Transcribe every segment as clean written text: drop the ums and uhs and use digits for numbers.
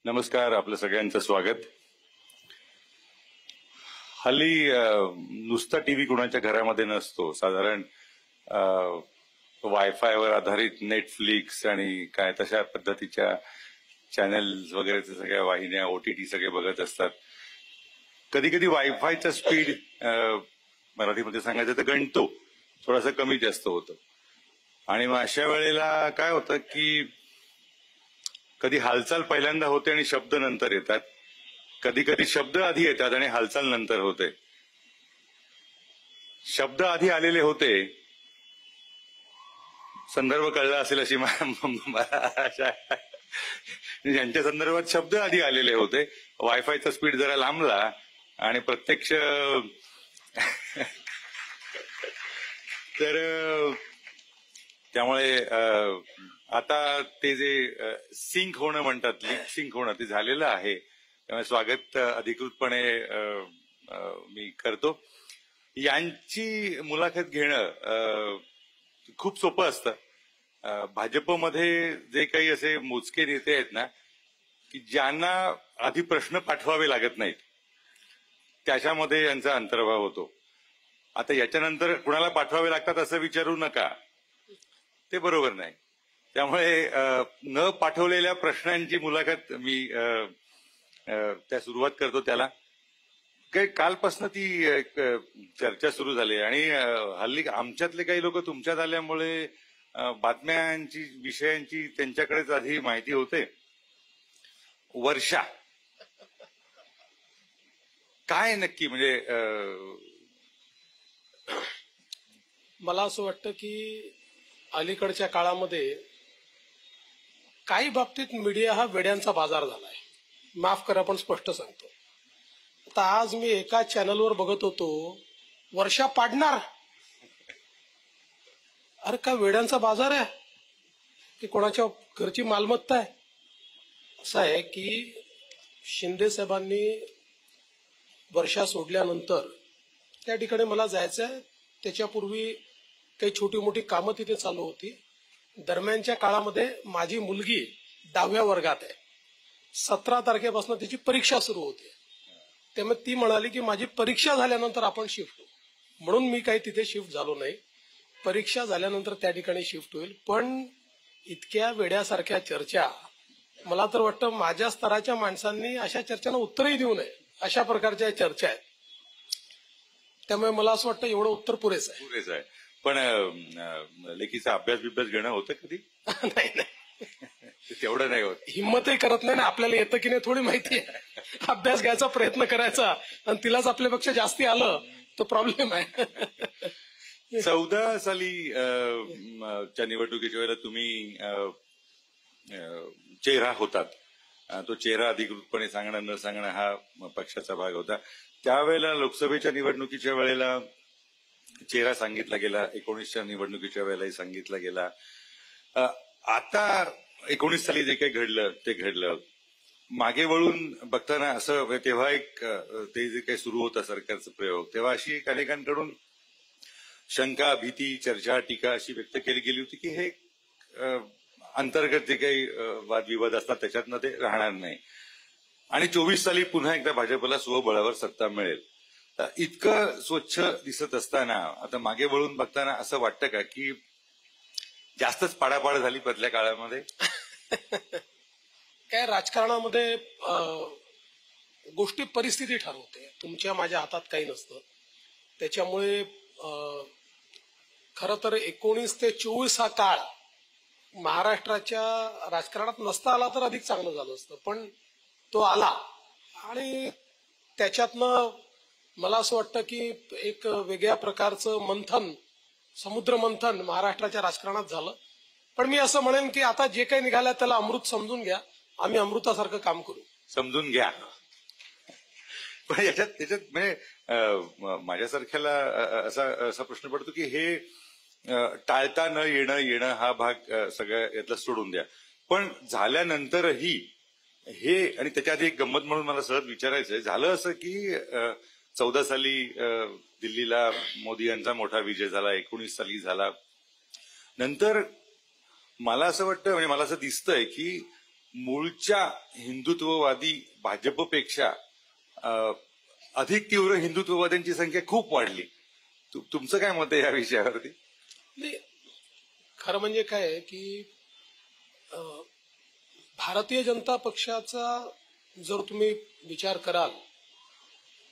नमस्कार, आपलं सगळ्यांचं स्वागत. हल्ली नुसता टीव्ही कुणाच्या घरामध्ये नसतो. साधारण वायफायवर आधारित नेटफ्लिक्स आणि काय तशा पद्धतीच्या चॅनल्स वगैरे सगळ्या वाहिन्या OTT सगळे बघत असतात. कधी कधी वायफायचा स्पीड मराठीमध्ये सांगायचं तर गणतो थोडासा कमी जास्त होतं. आणि मग अशा वेळेला काय होतं की कधी हालचाल पहिल्यांदा होते आणि शब्द नंतर येतात, कधी कधी शब्द आधी येतात आणि हालचाल नंतर होते. शब्द आधी आलेले होते, संदर्भ कळला असेल अशी मला आशा आहे. ज्यांच्या संदर्भात शब्द आधी आलेले होते, वायफायचा स्पीड जरा लांबला आणि प्रत्यक्ष तर त्यामुळे आता ते जे सिंक होणं म्हणतात, लिप सिंक होणं, ते झालेलं आहे. त्यामुळे स्वागत अधिकृतपणे मी करतो. यांची मुलाखत घेणं खूप सोपं असतं. भाजपमध्ये जे काही असे मोजके नेते आहेत ना, की ज्यांना आधी प्रश्न पाठवावे लागत नाहीत, त्याच्यामध्ये यांचा अंतर्भाव होतो. आता याच्यानंतर कुणाला पाठवावे लागतात असं विचारू नका, ते बरोबर नाही. त्यामुळे न पाठवलेल्या प्रश्नांची मुलाखत मी त्या सुरुवात करतो. त्याला काही कालपासून ती चर्चा सुरू झाली आणि हल्ली आमच्यातले काही लोक तुमच्यात आल्यामुळे बातम्यांची विषयांची त्यांच्याकडेच आधी माहिती होते. वर्षा काय नक्की म्हणजे मला असं वाटतं की अलीकडच्या काळामध्ये काही बाबतीत मीडिया हा वेड्यांचा बाजार झालाय. माफ करा पण स्पष्ट सांगतो. आता आज मी एका चॅनलवर बघत होतो, वर्षा पाडणार. अरे काय वेड्यांचा बाजार आहे की कोणाच्या घरची मालमत्ता आहे? असं आहे की शिंदे साहेबांनी वर्षा सोडल्यानंतर त्या ठिकाणी मला जायचंय. त्याच्यापूर्वी काही छोटी मोठी कामं तिथे चालू होती. दरम्यानच्या काळामध्ये माझी मुलगी 10व्या वर्गात आहे. 17 तारखेपासून तिची परीक्षा सुरू होते. त्यामुळे ती म्हणाली की माझी परीक्षा झाल्यानंतर आपण शिफ्ट होऊ. म्हणून मी काही तिथे शिफ्ट झालो नाही. परीक्षा झाल्यानंतर त्या ठिकाणी शिफ्ट होईल. पण इतक्या वेड्यासारख्या चर्चा, मला तर वाटतं माझ्या स्तराच्या माणसांनी अशा चर्चांना उत्तरही देऊ नये. अशा प्रकारच्या चर्चा आहेत. त्यामुळे मला असं वाटतं एवढं उत्तर पुरेसं आहे. पण लेखीचा अभ्यास घेणं होतं कधी? नाही नाही, तेवढं नाही होत. हिंमतही करत नाही ना. आपल्याला येतं की नाही थोडी माहिती आहे. अभ्यास घ्यायचा प्रयत्न करायचा आणि तिलाच आपल्यापेक्षा जास्ती आलं तो प्रॉब्लेम आहे. 14 साली च्या निवडणुकीच्या वेळेला तुम्ही चेहरा होतात. तो चेहरा अधिकृतपणे सांगणं न सांगणं हा पक्षाचा भाग होता. त्यावेळेला लोकसभेच्या निवडणुकीच्या वेळेला चेहरा सांगितला गेला. 19च्या निवडणुकीच्या वेळेलाही सांगितला गेला. आता 19 साली जे काही घडलं ते घडलं. मागे वळून बघताना असं, तेव्हा एक ते जे काही सुरू होता सरकारचा प्रयोग, तेव्हा अशी एक अनेकांकडून शंका, भीती, चर्चा, टीका अशी व्यक्त केली गेली होती की हे अंतर्गत जे काही वादविवाद असतात त्याच्यातनं ते राहणार नाही आणि 24 साली पुन्हा एकदा भाजपला स्वबळावर सत्ता मिळेल. इतकं स्वच्छ दिसत असताना आता मागे वळून बघताना असं वाटतं का की जास्तच पाडापाड झाली बदल्या काळामध्ये? काय राजकारणामध्ये गोष्टी परिस्थिती ठरवते. तुमच्या माझ्या हातात काही नसतं. त्याच्यामुळे खरं तर 19 ते 24 हा काळ महाराष्ट्राच्या राजकारणात नसता आला तर अधिक चांगलं झालं असतं. पण तो आला आणि त्याच्यातनं मला असं वाटतं की एक वेगळ्या प्रकारचं मंथन, समुद्र मंथन महाराष्ट्राच्या राजकारणात झालं. पण मी असं म्हणेन की आता जे काही निघालं त्याला अमृत समजून घ्या. आम्ही अमृतासारखं काम करू. समजून घ्या. पण त्याच्यात म्हणजे माझ्यासारख्याला असा प्रश्न पडतो की हे टाळता न येणं हा भाग सगळ्या यातला सोडून द्या. पण झाल्यानंतरही हे, आणि त्याच्या आधी एक गंमत म्हणून मला सहज विचारायचंय, झालं असं की 14 साली दिल्लीला मोदी यांचा मोठा विजय झाला, 19 साली झाला. नंतर मला असं वाटतं, म्हणजे मला असं दिसतंय की मूळच्या हिंदुत्ववादी भाजपपेक्षा अधिक तीव्र हिंदुत्ववाद्यांची संख्या खूप वाढली. तुमचं काय मत आहे या विषयावरती? नाही, खरं म्हणजे काय आहे की भारतीय जनता पक्षाचा जर तुम्ही विचार कराल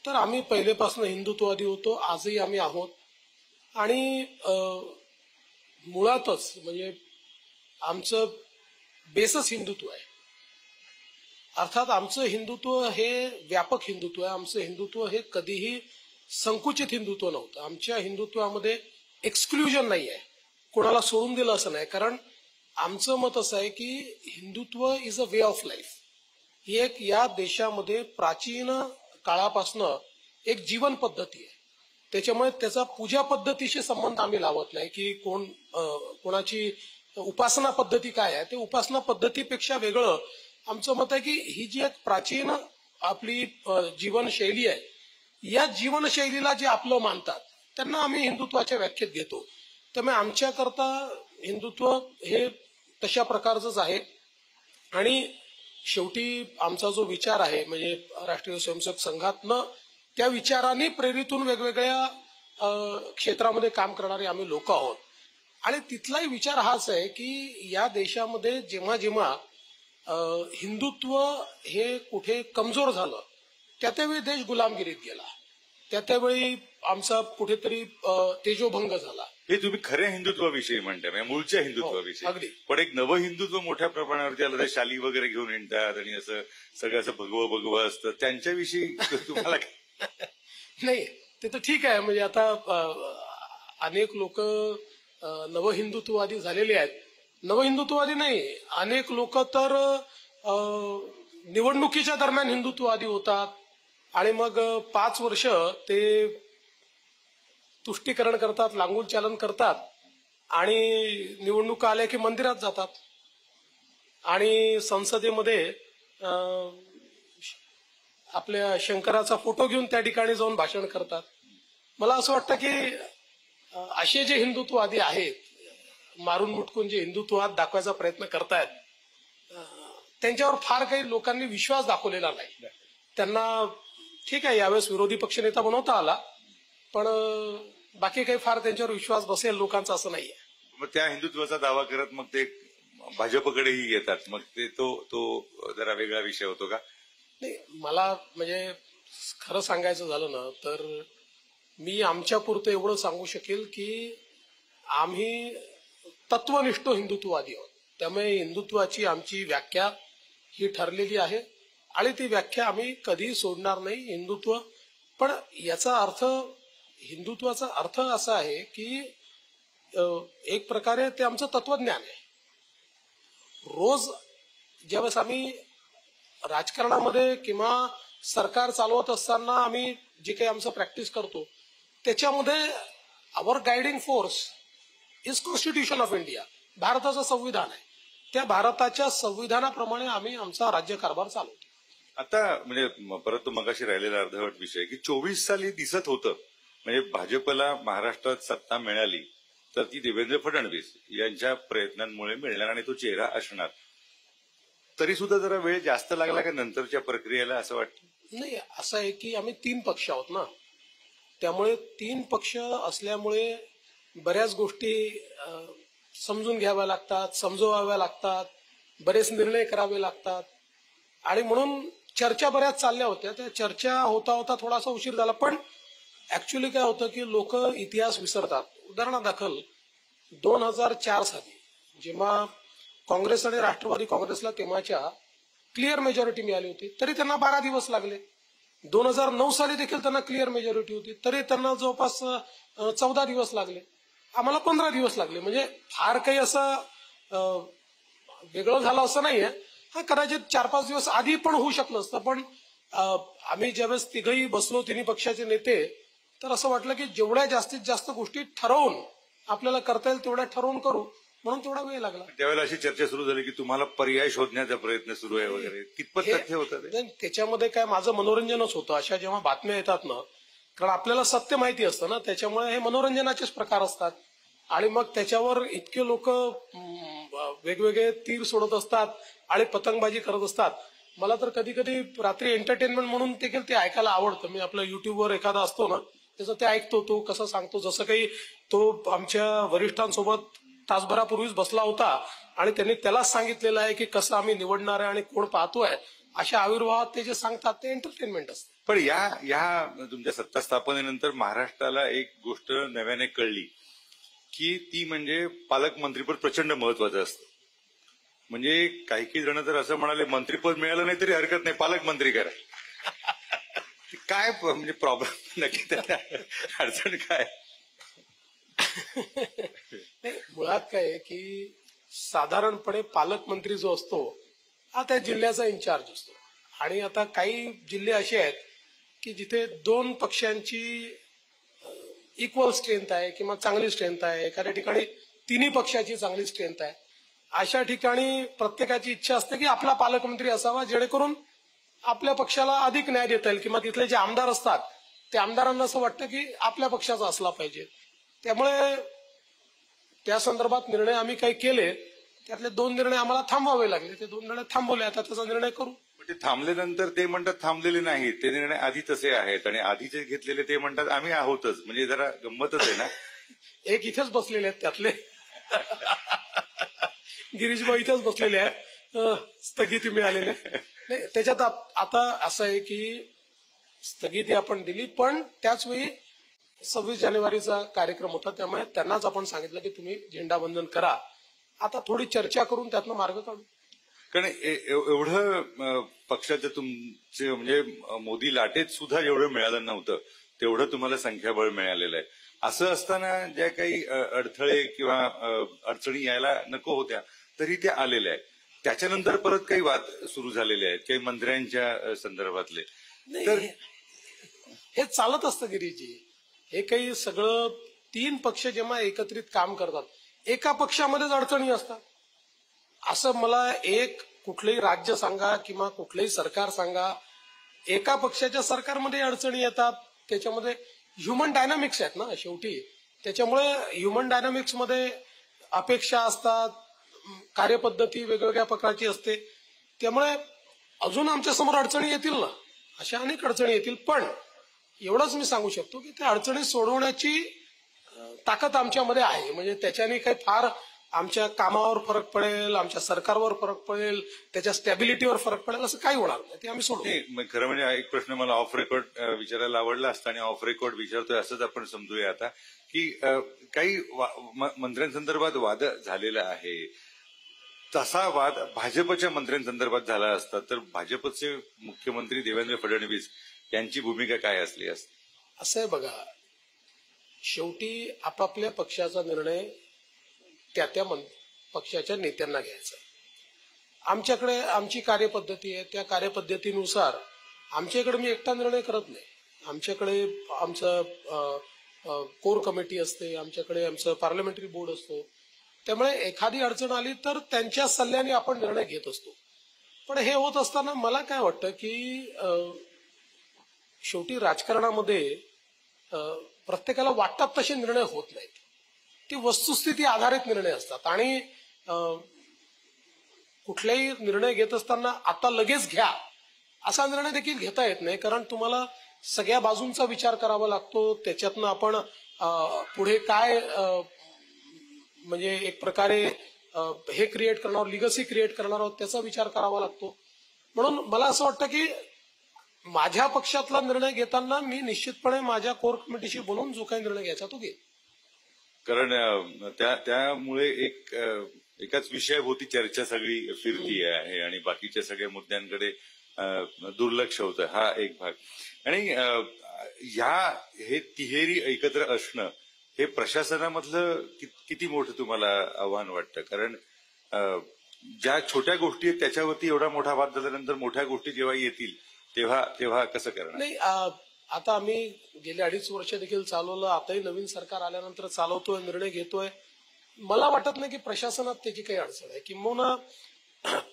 तर आम्ही पहिलेपासून हिंदुत्ववादी होतो, आजही आम्ही आहोत. आणि मुळातच म्हणजे आमचं बेसच हिंदुत्व आहे. अर्थात आमचं हिंदुत्व हे व्यापक हिंदुत्व आहे. आमचं हिंदुत्व हे कधीही संकुचित हिंदुत्व नव्हतं. आमच्या हिंदुत्वामध्ये एक्सक्लुजन नाही आहे, कोणाला सोडून दिलं असं नाही. कारण आमचं मत असं आहे की Hindutva is a way of life. ही एक या देशामध्ये प्राचीन काळापासनं एक जीवन पद्धती आहे. त्याच्यामुळे त्याचा पूजा पद्धतीशी संबंध आम्ही लावत नाही की कोणाची उपासना पद्धती काय आहे. ते उपासना पद्धतीपेक्षा वेगळं आमचं मत आहे की ही जी एक प्राचीन आपली जीवनशैली आहे, या जीवनशैलीला जे आपलं मानतात त्यांना आम्ही हिंदुत्वाच्या व्याख्येत घेतो. त्यामुळे आमच्याकरता हिंदुत्व हे तशा प्रकारचंच आहे. आणि शेवटी आमचा जो विचार आहे म्हणजे राष्ट्रीय स्वयंसेवक संघातनं त्या विचाराने प्रेरितून वेगवेगळ्या क्षेत्रामध्ये काम करणारे आम्ही लोक आहोत. आणि तिथलाही विचार हाच आहे की या देशामध्ये जेव्हा जेव्हा हिंदुत्व हे कुठे कमजोर झालं त्या त्यावेळी देश गुलामगिरीत गेला, त्या त्यावेळी आमचा कुठेतरी तेजोभंग झाला. हे तुम्ही खऱ्या हिंदुत्वाविषयी म्हणताय, म्हणजे मूळच्या हिंदुत्वाविषयी. अगदी. पण एक नवं हिंदुत्व मोठ्या प्रमाणावरती आलं, शाली वगैरे घेऊन येतात आणि असं सगळं असं भगवं असतं, त्यांच्याविषयी तुम्हाला नाही, ते तर ठीक आहे. म्हणजे आता अनेक लोक नवहिंदुत्ववादी झालेले आहेत. नवहिंदुत्ववादी नाही, अनेक लोक तर निवडणुकीच्या दरम्यान हिंदुत्ववादी होतात आणि मग 5 वर्ष ते तुष्टीकरण करतात, लांगूल चालन करतात आणि निवडणुका आल्या की मंदिरात जातात आणि संसदेमध्ये आपल्या शंकराचा फोटो घेऊन त्या ठिकाणी जाऊन भाषण करतात. मला असं वाटतं की असे जे हिंदुत्ववादी आहेत, मारून मुटकून जे हिंदुत्ववाद दाखवायचा प्रयत्न करतायत, त्यांच्यावर फार काही लोकांनी विश्वास दाखवलेला नाही. त्यांना ठीक आहे यावेळेस विरोधी पक्षनेता बनवता आला, पण बाकी काही फार त्यांच्यावर विश्वास बसेल लोकांचा असं नाहीये. मग त्या हिंदुत्वाचा दावा करत मग ते भाजपकडेही येतात, मग ते तो जरा वेगळा विषय होतो का? नाही, मला म्हणजे खरं सांगायचं झालं ना तर मी आमच्या पुरतं एवढं सांगू शकेल की आम्ही तत्वनिष्ठ हिंदुत्ववादी आहोत. त्यामुळे हिंदुत्वाची आमची व्याख्या ही ठरलेली आहे आणि ती व्याख्या आम्ही कधीही सोडणार नाही. हिंदुत्व, पण याचा अर्थ, हिंदुत्वाचा अर्थ असा आहे की एक प्रकारे ते आमचं तत्वज्ञान आहे. रोज ज्यावेळेस आम्ही राजकारणामध्ये किंवा सरकार चालवत असताना आम्ही जे काही आमचं प्रॅक्टिस करतो त्याच्यामध्ये our guiding force is constitution of India. भारताचं संविधान आहे, त्या भारताच्या संविधानाप्रमाणे आम्ही आमचा राज्यकारभार चालवतो. आता म्हणजे परत मगाशी राहिलेला अर्धवट विषय की 24 साली दिसत होतं म्हणजे भाजपला महाराष्ट्रात सत्ता मिळाली तर ती देवेंद्र फडणवीस यांच्या प्रयत्नांमुळे मिळणार आणि तो चेहरा असणार. तरी सुद्धा जरा वेळ जास्त लागला का नंतरच्या प्रक्रियेला असं वाटतं? नाही, असं आहे की आम्ही 3 पक्ष आहोत ना, त्यामुळे 3 पक्ष असल्यामुळे बऱ्याच गोष्टी समजून घ्याव्या लागतात, समजवाव्या लागतात, बरेच निर्णय करावे लागतात आणि म्हणून चर्चा बऱ्याच चालल्या होत्या. त्या चर्चा होता होता थोडासा उशीर झाला. पण ऍक्च्युली काय होतं की लोक इतिहास विसरतात. उदाहरणादाखल 2004 साली जेव्हा काँग्रेस आणि राष्ट्रवादी काँग्रेसला तेव्हाच्या क्लिअर मेजॉरिटी मिळाली होती तरी त्यांना 12 दिवस लागले. 2009 साली देखील त्यांना क्लिअर मेजॉरिटी होती तरी त्यांना जवळपास 14 दिवस लागले. आम्हाला 15 दिवस लागले. म्हणजे फार काही असं वेगळं झालं असं नाहीये. हा, कदाचित 4-5 दिवस आधी पण होऊ शकलं असतं. पण आम्ही ज्यावेळेस तिघही बसलो, तिन्ही पक्षाचे नेते, तर असं वाटलं की जेवढ्या जास्तीत जास्त गोष्टी ठरवून आपल्याला करता येईल तेवढ्या ठरवून करू, म्हणून तेवढा वेळ लागला. त्यावेळेला अशी चर्चा सुरू झाली की तुम्हाला पर्याय शोधण्याचा प्रयत्न सुरू आहे वगैरे. कितपत तथ्य होतं ते? त्याच्यामध्ये काय माझं मनोरंजनच होतं. अशा जेव्हा बातम्या येतात ना, कारण आपल्याला सत्य माहिती असतं ना, त्याच्यामुळे हे मनोरंजनाचेच प्रकार असतात आणि मग त्याच्यावर इतके लोक वेगवेगळे तीर सोडत असतात आणि पतंगबाजी करत असतात. मला तर कधी कधी रात्री एंटरटेनमेंट म्हणून देखील ते ऐकायला आवडतं. मी आपलं युट्यूबवर एखादा असतो ना त्याचं ते ऐकतो, तो कसं सांगतो, जसं काही तो आमच्या वरिष्ठांसोबत तासभरापूर्वीच बसला होता आणि त्यांनी त्यालाच सांगितलेलं आहे की कसं आम्ही निवडणार आहे आणि कोण पाहतोय, अशा आविर्भावात ते जे सांगतात ते एंटरटेनमेंट असतं. पण या तुमच्या सत्ता स्थापनेनंतर महाराष्ट्राला एक गोष्ट नव्याने कळली की ती म्हणजे पालकमंत्रीपद प्रचंड महत्वाचं असतं. म्हणजे काही जण तर असं म्हणाले मंत्रीपद मिळालं नाही तरी हरकत नाही, पालकमंत्री करा. काय म्हणजे प्रॉब्लेम नक्की, त्याला अडचण काय? नाही, मुळात काय आहे की साधारणपणे पालकमंत्री जो असतो हा त्या जिल्ह्याचा इन्चार्ज असतो. आणि आता काही जिल्हे असे आहेत की जिथे दोन पक्षांची इक्वल स्ट्रेंथ आहे किंवा चांगली स्ट्रेंथ आहे, एखाद्या ठिकाणी तिन्ही पक्षाची चांगली स्ट्रेंथ आहे. अशा ठिकाणी प्रत्येकाची इच्छा असते की आपला पालकमंत्री असावा जेणेकरून आपल्या पक्षाला अधिक न्याय देता येईल, किंवा तिथले जे आमदार असतात ते आमदारांना असं वाटतं की आपल्या पक्षाचा असला पाहिजे. त्यामुळे त्या संदर्भात निर्णय आम्ही काही केले, त्यातले 2 निर्णय आम्हाला थांबवावे लागले. ते 2 निर्णय थांबवले, आता त्याचा निर्णय करू. ते थांबल्यानंतर ते म्हणतात थांबलेले नाहीत, ते निर्णय आधी तसे आहेत आणि आधीचे घेतलेले ते म्हणतात आम्ही आहोतच. म्हणजे जरा गंमतच आहे ना. एक इथेच बसलेले आहेत त्यातले गिरीशभाई इथेच बसलेले आहेत, स्थगिती मिळालेली नाही. त्याच्यात आता असं आहे की स्थगिती आपण दिली, पण त्याचवेळी 26 जानेवारीचा कार्यक्रम होता, त्यामुळे त्यांनाच आपण सांगितलं की तुम्ही झेंडावंदन करा. आता थोडी चर्चा करून त्यातनं मार्ग काढू. कारण एवढं पक्षाचं तुमचे म्हणजे मोदी लाटेत सुद्धा एवढं मिळालं नव्हतं, तेवढं तुम्हाला संख्याबळ मिळालेलं आहे. असं असताना ज्या काही अडथळे किंवा अडचणी यायला नको होत्या तरी त्या आलेल्या आहेत. त्याच्यानंतर परत काही वाद सुरू झालेले आहेत काही मंत्र्यांच्या संदर्भातले. तर हे चालत असतं गिरीजी. हे काही सगळं 3 पक्ष जेव्हा एकत्रित काम करतात, एका पक्षामध्येच अडचणी असतात. असं मला एक कुठलंही राज्य सांगा किंवा कुठलंही सरकार सांगा, एका पक्षाच्या सरकारमध्ये अडचणी येतात. त्याच्यामध्ये ह्युमन डायनामिक्स आहेत ना शेवटी. त्याच्यामुळे ह्युमन डायनामिक्स मध्ये अपेक्षा असतात, कार्यपद्धती वेगवेगळ्या प्रकारची असते. त्यामुळे अजून आमच्या समोर अडचणी येतील ना, अशा अनेक अडचणी येतील. पण एवढंच मी सांगू शकतो की त्या अडचणी सोडवण्याची ताकद आमच्यामध्ये आहे. म्हणजे त्याच्याने काही फार आमच्या कामावर फरक पडेल, आमच्या सरकारवर फरक पडेल, त्याच्या स्टॅबिलिटीवर फरक पडेल असं काही होणार नाही. ते आम्ही सोडू. खरं म्हणजे एक प्रश्न मला ऑफ रेकॉर्ड विचारायला आवडला असता आणि ऑफ रेकॉर्ड विचारतोय असंच आपण समजूया आता की काही मंत्र्यांसंदर्भात वाद झालेला आहे. तसा वाद भाजपच्या मंत्र्यांसंदर्भात झाला असता तर भाजपचे मुख्यमंत्री देवेंद्र फडणवीस यांची भूमिका काय असली असती? असं आहे बघा, शेवटी आपापल्या पक्षाचा निर्णय त्या पक्षाच्या नेत्यांना घ्यायचा. आमच्याकडे आमची कार्यपद्धती आहे, त्या कार्यपद्धतीनुसार आमच्याकडे मी एकटा निर्णय करत नाही. आमच्याकडे आमचं कोर कमिटी असते, आमच्याकडे आमचं पार्लमेंटरी बोर्ड असतो. त्यामुळे एखादी अडचण आली तर त्यांच्या सल्ल्याने आपण निर्णय घेत असतो. पण हे होत असताना मला काय वाटतं की शेवटी राजकारणामध्ये प्रत्येकाला वाटतात तसे निर्णय होत नाहीत. ती वस्तुस्थिती आधारित निर्णय असतात आणि कुठलाही निर्णय घेत असताना आता लगेच घ्या असा निर्णय देखील घेता येत नाही. कारण तुम्हाला सगळ्या बाजूंचा विचार करावा लागतो. त्याच्यातनं आपण पुढे काय म्हणजे एक प्रकारे हे क्रिएट करणार, लिगसी क्रिएट करणार आहोत त्याचा विचार करावा लागतो. म्हणून मला असं वाटतं की माझ्या पक्षातला निर्णय घेताना मी निश्चितपणे माझ्या कोर कमिटीशी बोलून जो काही निर्णय घ्यायचा तो घेईन. कारण त्यामुळे एकाच विषयाभोवती चर्चा सगळी फिरती आहे आणि बाकीच्या सगळ्या मुद्द्यांकडे दुर्लक्ष होतं, हा एक भाग. आणि हे तिहेरी एकत्र असणं हे प्रशासनामधलं किती मोठं तुम्हाला आव्हान वाटतं? कारण ज्या छोट्या गोष्टी आहेत त्याच्यावरती एवढा मोठा वाद झाल्यानंतर मोठ्या गोष्टी जेव्हा येतील तेव्हा कसं करणार? नाही, आता आम्ही गेले 2.5 वर्ष देखील चालवलं, आताही नवीन सरकार आल्यानंतर चालवतोय, निर्णय घेतोय. मला वाटत नाही की प्रशासनात त्याची काही अडचण आहे. किंवा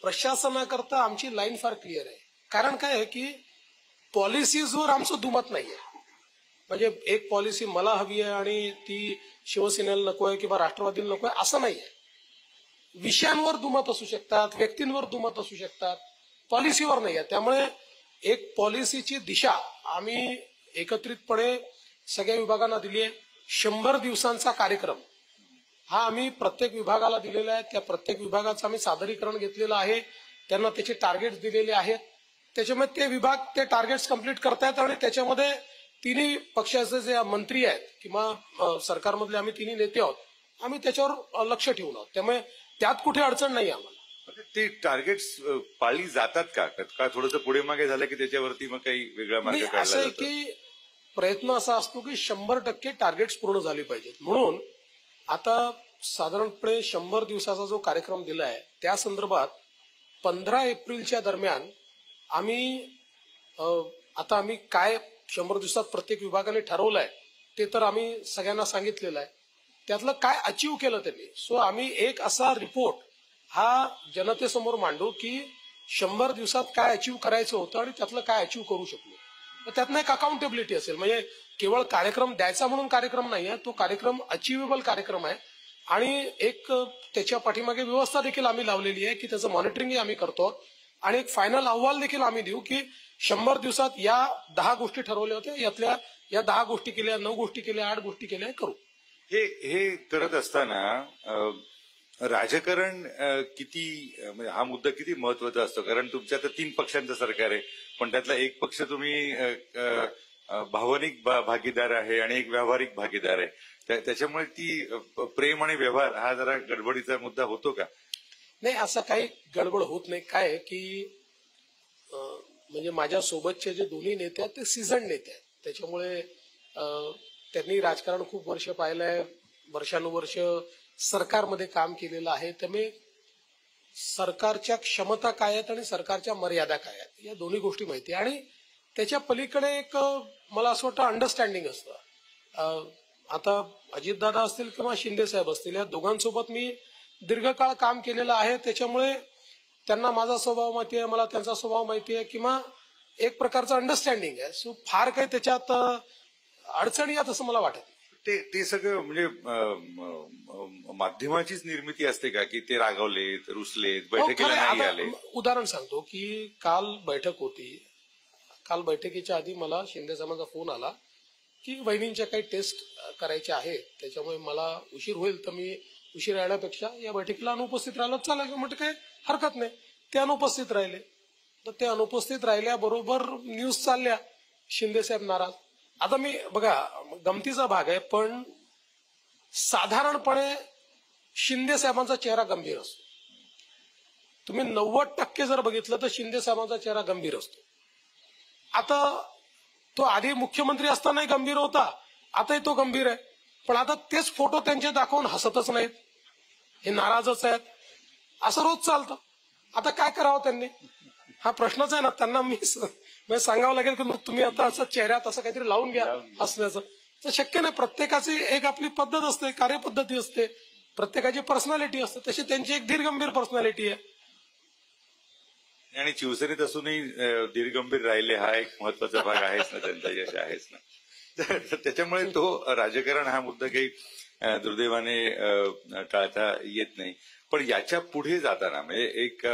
प्रशासनाकरता आमची लाईन फार क्लिअर आहे. कारण काय आहे की पॉलिसीजवर आमचं दुमत नाहीये. म्हणजे एक पॉलिसी मला हवी आहे आणि ती शिवसेनेला नको आहे किंवा राष्ट्रवादीला नको आहे असं नाहीये. विषयांवर दुमत असू शकतात, व्यक्तींवर दुमत असू शकतात, पॉलिसीवर नाही आहे. त्यामुळे एक पॉलिसीची दिशा आम्ही एकत्रितपणे सगळ्या विभागांना दिली आहे. 100 दिवसांचा कार्यक्रम हा आम्ही प्रत्येक विभागाला दिलेला आहे. त्या प्रत्येक विभागाचं आम्ही सादरीकरण घेतलेलं आहे. त्यांना त्याचे टार्गेट्स दिलेले आहेत. त्याच्यामुळे ते विभाग ते टार्गेट्स कंप्लीट करतायत आणि त्याच्यामध्ये तिन्ही पक्षाचे जे मंत्री आहेत किंवा सरकारमधले आम्ही तिन्ही नेते आहोत, आम्ही त्याच्यावर लक्ष ठेवून आहोत. त्यामुळे त्यात कुठे अडचण नाही आम्हाला. ते टार्गेट्स पाळली जातात का थोडंसं पुढे मागे झालं की त्याच्यावरती मग काही वेगळा मार्ग काढला असं आहे जातो? की प्रयत्न असा असतो की 100% टार्गेट्स पूर्ण झाले पाहिजेत. म्हणून आता साधारणपणे 100 दिवसाचा जो कार्यक्रम दिला आहे त्या संदर्भात 15 एप्रिलच्या दरम्यान आता आम्ही काय 100 दिवसात प्रत्येक विभागाने ठरवलंय ते तर आम्ही सगळ्यांना सांगितलेलं आहे. त्यातलं काय अचीव केलं त्यांनी. सो आम्ही एक असा रिपोर्ट हा जनतेसमोर मांडू की 100 दिवसात काय अचीव करायचं होतं आणि त्यातलं काय अचीव करू शकलो. तर त्यातनं एक अकाउंटेबिलिटी असेल. म्हणजे केवळ कार्यक्रम द्यायचा म्हणून कार्यक्रम नाही आहे, तो कार्यक्रम अचिव्हेबल कार्यक्रम आहे. आणि एक त्याच्या पाठीमागे व्यवस्था देखील आम्ही लावलेली आहे की त्याचं मॉनिटरिंगही आम्ही करतो आणि एक फायनल अहवाल देखील आम्ही देऊ की 100 दिवसात या 10 गोष्टी ठरवल्या होत्या, यातल्या या 10 गोष्टी केल्या, 9 गोष्टी केल्या, 8 गोष्टी केल्या, करू. हे करत असताना राजकारण किती म्हणजे हा मुद्दा किती महत्वाचा असतो? कारण तुमच्या तर 3 पक्षांचं सरकार आहे, पण त्यातला एक पक्ष तुम्ही भावनिक भागीदार आहे आणि एक व्यावहारिक भागीदार आहे. त्याच्यामुळे ती प्रेम आणि व्यवहार हा जरा गडबडीचा मुद्दा होतो का? नाही, असं काही गडबड होत नाही. काय आहे की म्हणजे माझ्या सोबतचे जे दोन्ही नेते आहेत ते सीझन नेते आहेत. त्याच्यामुळे त्यांनी राजकारण खूप वर्ष पाहिलंय, वर्षानुवर्ष सरकारमध्ये काम केलेलं आहे. त्यामुळे सरकारच्या क्षमता काय आहेत आणि सरकारच्या मर्यादा काय आहेत या दोन्ही गोष्टी माहिती आहे. आणि त्याच्या पलीकडे एक मला असं वाटतं अंडरस्टँडिंग असतं. आता अजितदादा असतील किंवा शिंदे साहेब असतील, या दोघांसोबत मी दीर्घकाळ काम केलेलं आहे. त्याच्यामुळे त्यांना माझा स्वभाव माहिती आहे, मला त्यांचा स्वभाव माहिती आहे, किंवा एक प्रकारचं अंडरस्टँडिंग आहे. सो फार काही त्याच्यात अडचणी आहेत असं मला वाटत. ते सगळं म्हणजे माध्यमाचीच निर्मिती असते का की ते रागावलेत, रुसलेत, बैठकीला नाही आले? उदाहरण सांगतो की काल बैठक होती. काल बैठकीच्या आधी मला शिंदे साहेबांचा फोन आला की वहिनींच्या काही टेस्ट करायच्या आहेत, त्याच्यामुळे मला उशीर होईल, तर मी उशीर राहण्यापेक्षा या बैठकीला अनुपस्थित राहिलं चालेल. म्हटलं काय हरकत नाही. ते अनुपस्थित राहिले. तर ते अनुपस्थित राहिल्याबरोबर न्यूज चालल्या शिंदे साहेब नाराज. आता मी बघा, गमतीचा भाग आहे, पण साधारणपणे शिंदे साहेबांचा चेहरा गंभीर असतो. तुम्ही 90% जर बघितलं तर शिंदे साहेबांचा चेहरा गंभीर असतो. आता तो आधी मुख्यमंत्री असतानाही गंभीर होता, आताही तो गंभीर आहे. पण आता तेच फोटो त्यांचे दाखवून हसतच नाहीत, हे नाराजच आहेत, असं रोज चालतं. आता काय करावं त्यांनी, हा प्रश्नच आहे ना. त्यांना मी सांगावं लागेल की तुम्ही आता असं चेहऱ्यात असं काहीतरी लावून घ्या हसण्याचं, तर शक्य नाही. प्रत्येकाची एक आपली पद्धत असते, कार्यपद्धती असते, प्रत्येकाची पर्सनॅलिटी असते. तशी त्यांची एक धीरगंभीर पर्सनॅलिटी आहे. आणि शिवसेनेत असूनही धीरगंभीर राहिले हा एक महत्वाचा भाग आहेच ना, त्यांचा यश आहेच ना. त्याच्यामुळे तो राजकारण हा मुद्दा काही दुर्दैवाने टाळता येत नाही. पण याच्या पुढे जाताना म्हणजे एक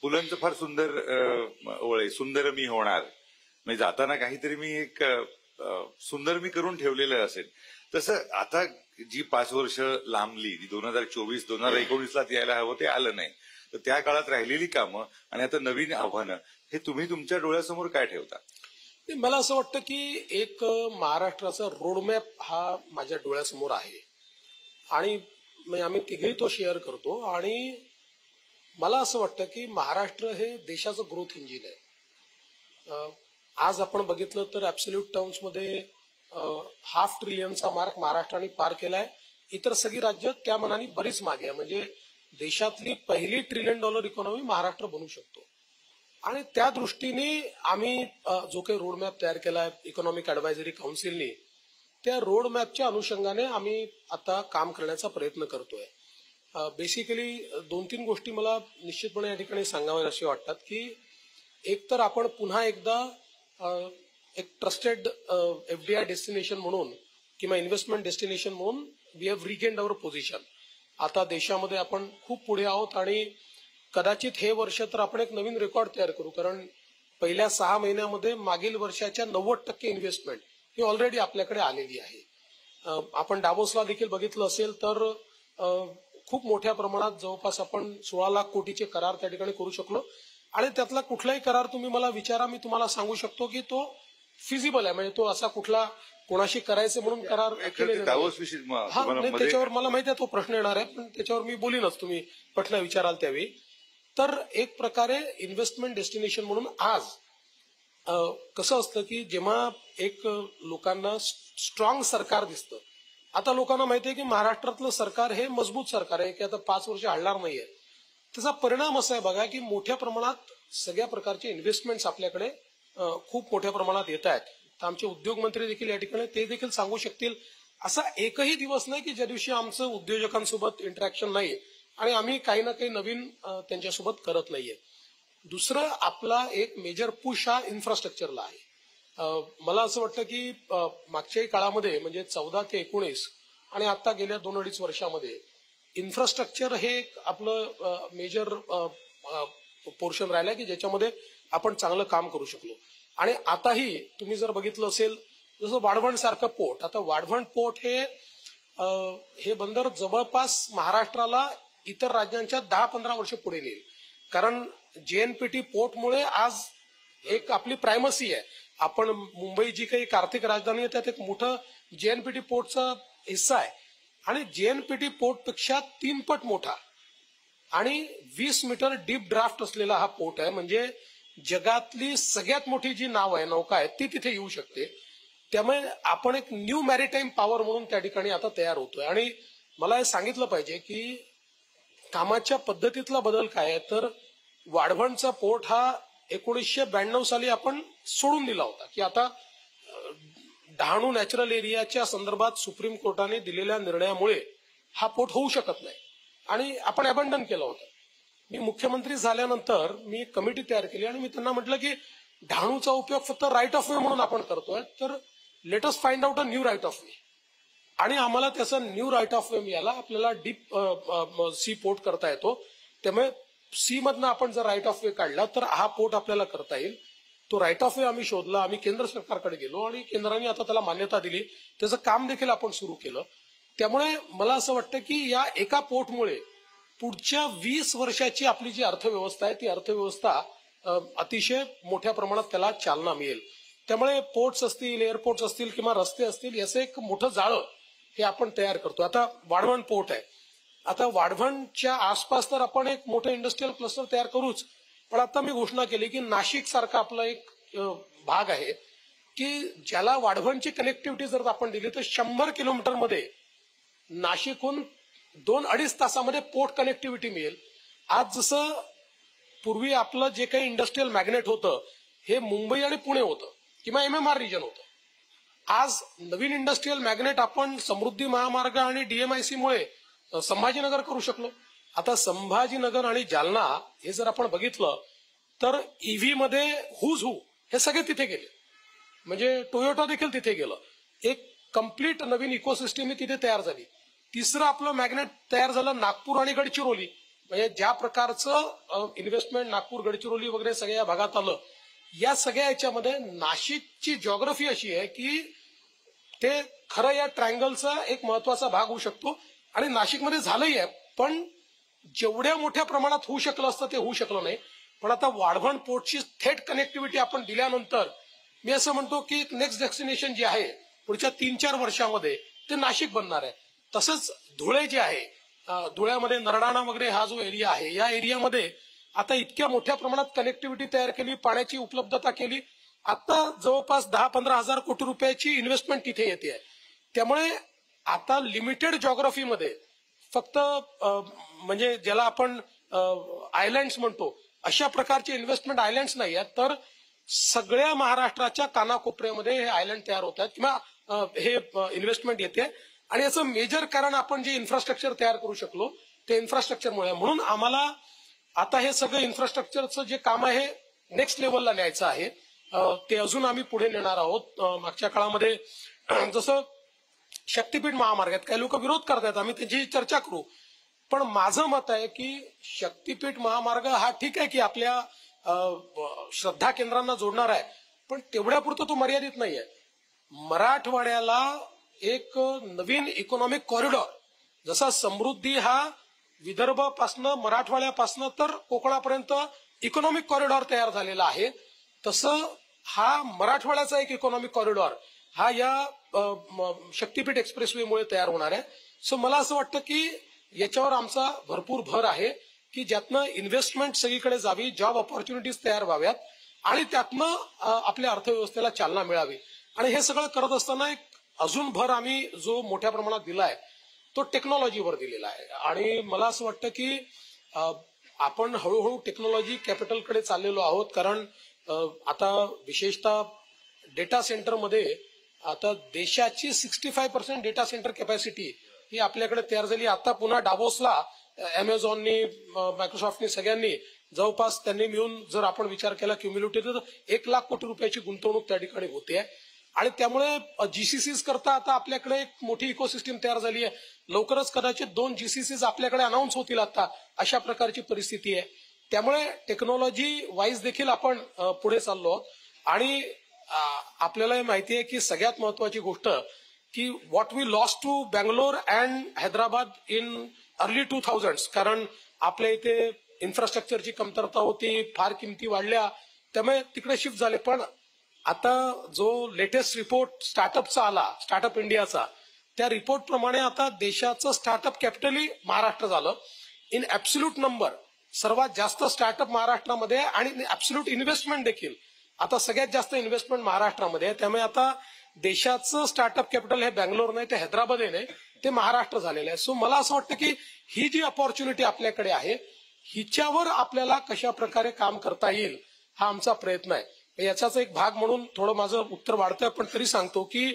पुलंचं फार सुंदर ओळ आहे, सुंदर मी होणार. म्हणजे जाताना काहीतरी मी एक सुंदर मी करून ठेवलेलं असेल. तसं आता जी 5 वर्ष लांबली, ती 2024-2019ला यायला हवं ते आलं नाही. तर त्या काळात राहिलेली कामं आणि आता नवीन आव्हानं हे तुम्ही तुमच्या डोळ्यासमोर काय ठेवता? मला असं वाटतं की एक महाराष्ट्राचा रोडमॅप हा माझ्या डोळ्यासमोर आहे आणि आम्ही तिघेही तो शेअर करतो. आणि मला असं वाटतं की महाराष्ट्र हे देशाचं ग्रोथ इंजिन आहे. आज आपण बघितलं तर ऍब्सोल्यूट टर्म्समध्ये $500 ट्रिलियनचा मार्क महाराष्ट्राने पार केलाय. इतर सगळी राज्य त्या मनाने बरीच मागे आहे. म्हणजे देशातली पहिली $1 ट्रिलियन इकॉनॉमी महाराष्ट्र बनू शकतो. आणि त्या दृष्टीने आम्ही जो काही रोडमॅप तयार केलाय इकॉनॉमिक ऍडवायझरी काउन्सिलने, त्या रोडमॅपच्या अनुषंगाने आम्ही आता काम करण्याचा प्रयत्न करतोय. बेसिकली 2-3 गोष्टी मला निश्चितपणे या ठिकाणी सांगाव्या असे वाटतात की एक तर आपण पुन्हा एकदा एक ट्रस्टेड FDI डेस्टिनेशन म्हणून किंवा इन्व्हेस्टमेंट डेस्टिनेशन म्हणून we have regained our position. आता देशामध्ये आपण खूप पुढे आहोत आणि कदाचित हे वर्ष तर आपण एक नवीन रेकॉर्ड तयार करू, कारण पहिल्या 6 महिन्यामध्ये मागील वर्षाच्या 90% इन्व्हेस्टमेंट ही ऑलरेडी आपल्याकडे आलेली आहे. आपण डावोसला देखील बघितलं असेल तर खूप मोठ्या प्रमाणात जवळपास आपण 16 लाख कोटीचे करार त्या ठिकाणी करू शकलो आणि त्यातला कुठलाही करार तुम्ही मला विचारा, मी तुम्हाला सांगू शकतो की तो फिजिबल आहे. म्हणजे तो असा कुठला कोणाशी करायचे म्हणून करार केलेला नाही. त्याच्यावर मला माहिती आहे तो प्रश्न येणार आहे, पण त्याच्यावर मी बोलीनच, तुम्ही प्रश्न विचाराल त्यावेळी. तर एक प्रकारे इन्व्हेस्टमेंट डेस्टिनेशन म्हणून आज कसं असतं की जेव्हा एक लोकांना स्ट्रॉंग सरकार दिसतं, आता लोकांना माहिती आहे की महाराष्ट्रातलं सरकार हे मजबूत सरकार आहे की आता 5 वर्ष हलणार नाहीये. त्याचा परिणाम असा आहे बघा की मोठ्या प्रमाणात सगळ्या प्रकारचे इन्व्हेस्टमेंट्स आपल्याकडे खूप मोठ्या प्रमाणात येत आहेत. तर आमचे उद्योग मंत्री देखील या ठिकाणी ते देखील सांगू शकतील, असा एकही दिवस नाही की ज्या दिवशी आमचं उद्योजकांसोबत इंटरॅक्शन नाही आणि आम्ही काही ना काही नवीन त्यांच्यासोबत करत नाहीये. दुसरं आपला एक मेजर पुश हा इन्फ्रास्ट्रक्चरला आहे. मला असं वाटतं की मागच्याही काळामध्ये म्हणजे 14 ते 19 आणि आता गेल्या 2-2.5 वर्षामध्ये इन्फ्रास्ट्रक्चर हे एक आपलं मेजर पोर्शन राहिलं की ज्याच्यामध्ये आपण चांगलं काम करू शकलो. आणि आताही तुम्ही जर बघितलं असेल जसं वाढवण सारखं पोर्ट, आता वाढवण पोर्ट हे बंदर जवळपास महाराष्ट्राला इतर राज्यांच्या 10-15 वर्ष पुढे नेईल. कारण JNPT पोर्टमुळे आज एक आपली प्रायमसी आहे. आपण मुंबई जी काही आर्थिक राजधानी आहे त्यात एक मोठं JNPT पोर्टचा हिस्सा आहे आणि JNPT पोर्ट पेक्षा 3 पट मोठा आणि 20 मीटर डीप ड्राफ्ट असलेला हा पोर्ट आहे. म्हणजे जगातली सगळ्यात मोठी जी नाव आहे, नौका आहे, ती तिथे येऊ शकते. त्यामुळे आपण एक न्यू मॅरिटाईम पॉवर म्हणून त्या ठिकाणी आता तयार होतोय. आणि मला हे सांगितलं पाहिजे की कामाच्या पद्धतीतला बदल काय आहे, तर वाढवणचा पोर्ट हा 1992 साली आपण सोडून दिला होता की आता डहाणू नॅचरल एरियाच्या संदर्भात सुप्रीम कोर्टाने दिलेल्या निर्णयामुळे हा पोर्ट होऊ शकत नाही आणि आपण अबंडन केलं होतं. मी मुख्यमंत्री झाल्यानंतर मी एक कमिटी तयार केली आणि मी त्यांना म्हटलं की डहाणूचा उपयोग फक्त राईट ऑफ वे म्हणून आपण करतोय, तर let us find out a new right of way. आणि आम्हाला त्याचा न्यू राईट ऑफ वे मिळाला. आपल्याला डीप सी पोर्ट करता येतो. त्यामुळे सी मधनं आपण जर राईट ऑफ वे काढला तर हा पोर्ट आपल्याला करता येईल. तो राईट ऑफ वे आम्ही शोधला, आम्ही केंद्र सरकारकडे गेलो आणि केंद्राने आता त्याला मान्यता दिली. त्याचं काम देखील आपण सुरू केलं. त्यामुळे मला असं वाटतं की या एका पोर्टमुळे पुढच्या 20 वर्षाची आपली जी अर्थव्यवस्था आहे ती अर्थव्यवस्था अतिशय मोठ्या प्रमाणात त्याला चालना मिळेल. त्यामुळे पोर्ट्स असतील, एअरपोर्ट्स असतील किंवा रस्ते असतील, याचं एक मोठं जाळं हे आपण तयार करतो. आता वाढवण पोर्ट आहे. आता वाढवणच्या आसपास तर आपण एक मोठं इंडस्ट्रियल क्लस्टर तयार करूच, पण आता मी घोषणा केली की नाशिक सारखा आपला एक भाग आहे की ज्याला वाढवणची कनेक्टिव्हिटी जर आपण दिली तर 100 किलोमीटरमध्ये नाशिकहून 2-2.5 तासामध्ये पोर्ट कनेक्टिव्हिटी मिळेल. आज जसं पूर्वी आपलं जे काही इंडस्ट्रियल मॅग्नेट होतं हे मुंबई आणि पुणे होतं किंवा MMR रिजन होतं, आज नवीन इंडस्ट्रियल मॅग्नेट आपण समृद्धी महामार्ग आणि DMIC मुळे संभाजीनगर करू शकलो. आता संभाजीनगर आणि जालना हे जर आपण बघितलं तर EV मध्ये हुज हू हे सगळे तिथे गेले. म्हणजे टोयोटा देखील तिथे गेलं. एक कम्प्लीट नवीन इकोसिस्टम तिथे तयार झाली. तिसरं आपलं मॅग्नेट तयार झालं नागपूर आणि गडचिरोली. म्हणजे ज्या प्रकारचं इन्व्हेस्टमेंट नागपूर, गडचिरोली वगैरे सगळ्या भागात आलं, या सगळ्या याच्यामध्ये नाशिकची जॉग्रफी अशी आहे की ते खरं या ट्रायंगलचा एक महत्वाचा भाग होऊ शकतो. आणि नाशिकमध्ये झालंही आहे, पण जेवढ्या मोठ्या प्रमाणात होऊ शकलं असतं ते होऊ शकलं नाही. पण आता वाढवण पोर्टची थेट कनेक्टिव्हिटी आपण दिल्यानंतर मी असं म्हणतो की नेक्स्ट डेस्टिनेशन जे आहे पुढच्या 3-4 वर्षामध्ये ते नाशिक बनणार आहे. तसंच धुळे जे आहे, धुळ्यामध्ये नरडाणा वगैरे हा जो एरिया आहे, या एरियामध्ये आता इतक्या मोठ्या प्रमाणात कनेक्टिव्हिटी तयार केली, पाण्याची उपलब्धता केली. आता जवळपास 10-15 हजार कोटी रुपयाची इन्व्हेस्टमेंट तिथे येते. त्यामुळे आता लिमिटेड जॉग्रफीमध्ये फक्त म्हणजे ज्याला आपण आयलँड्स म्हणतो अशा प्रकारचे इन्व्हेस्टमेंट आयलँड्स नाही आहेत, तर सगळ्या महाराष्ट्राच्या कानाकोपऱ्यामध्ये हे आयलँड तयार होत आहेत किंवा हे इन्व्हेस्टमेंट येते. आणि याचं मेजर कारण आपण जे इन्फ्रास्ट्रक्चर तयार करू शकलो ते इन्फ्रास्ट्रक्चरमुळे. म्हणून आम्हाला आता हे सगळं इन्फ्रास्ट्रक्चरचं जे काम आहे नेक्स्ट लेवलला न्यायचं आहे. ते अजून आम्ही पुढे नेणार आहोत. मागच्या काळामध्ये जसं शक्तीपीठ महामार्गात काही लोक विरोध करतात, आम्ही त्याची चर्चा करू, पण माझं मत आहे की शक्तीपीठ महामार्ग हा ठीक आहे की आपल्या श्रद्धा केंद्रांना जोडणार आहे, पण तेवढ्यापुरतं तो मर्यादित नाहीये. मराठवाड्याला एक नवीन इकॉनॉमिक कॉरिडॉर, जसा समृद्धी हा विदर्भापासनं मराठवाड्यापासनं तर कोकणापर्यंत इकॉनॉमिक कॉरिडॉर तयार झालेला आहे, तसं हा मराठवाड्याचा एक इकॉनॉमिक कॉरिडॉर हा या शक्तीपीठ एक्सप्रेसवेमुळे तयार होणार आहे. सो मला असं वाटतं की याच्यावर आमचा भरपूर भर आहे की ज्यातनं इन्व्हेस्टमेंट सगळीकडे जावी, जॉब ऑपॉर्च्युनिटीज तयार व्हाव्यात आणि त्यातनं आपल्या अर्थव्यवस्थेला चालना मिळावी. आणि हे सगळं करत असताना एक अजून भर आम्ही जो मोठ्या प्रमाणात दिलाय तो टेक्नॉलॉजीवर दिलेला आहे. आणि मला असं वाटतं की आपण हळूहळू टेक्नॉलॉजी कॅपिटलकडे चाललेलो आहोत, कारण आता विशेषतः डेटा सेंटरमध्ये आता देशाची 65% डेटा सेंटर कॅपॅसिटी ही आपल्याकडे तयार झाली. आता पुन्हा डावोसला अमेझॉननी, मायक्रोसॉफ्टनी सगळ्यांनी जवळपास त्यांनी मिळून जर आपण विचार केला क्युम्युलेटिव्ह तर 1,00,000 कोटी रुपयाची गुंतवणूक त्या ठिकाणी होते. आणि त्यामुळे जीसीसीज करता आता आपल्याकडे एक मोठी इकोसिस्टीम तयार झाली आहे. लवकरच कदाचित 2 जीसीसीज आपल्याकडे अनाऊन्स होतील आता, अशा प्रकारची परिस्थिती आहे. त्यामुळे टेक्नॉलॉजी वाईज देखील आपण पुढे चाललो आहोत. आणि आपल्याला माहिती आहे की सगळ्यात महत्वाची गोष्ट की what we lost to Bangalore and Hyderabad in early 2000s, कारण आपल्या इथे इन्फ्रास्ट्रक्चरची कमतरता होती, फार किमती वाढल्या, त्यामुळे तिकडे शिफ्ट झाले. पण आता जो लेटेस्ट रिपोर्ट स्टार्टअपचा आला, स्टार्टअप इंडियाचा, त्या रिपोर्ट प्रमाणे आता देशाचं स्टार्टअप कॅपिटली महाराष्ट्र झालं. इन ऍब्सोल्यूट नंबर सर्वात जास्त स्टार्टअप महाराष्ट्रामध्ये आणि ऍब्सोल्यूट इन्व्हेस्टमेंट देखील आता सगळ्यात जास्त इन्व्हेस्टमेंट महाराष्ट्रामध्ये आहे. त्यामुळे आता देशाचं स्टार्टअप कॅपिटल हे बँगलोर नाही, ते हैदराबाद नाही, ते महाराष्ट्र झालेलं आहे. सो मला असं वाटतं की ही जी अपॉर्च्युनिटी आपल्याकडे आहे हिच्यावर आपल्याला कशा प्रकारे काम करता येईल हा आमचा प्रयत्न आहे. याचाच एक भाग म्हणून थोडं माझं उत्तर वाढतंय, पण तरी सांगतो की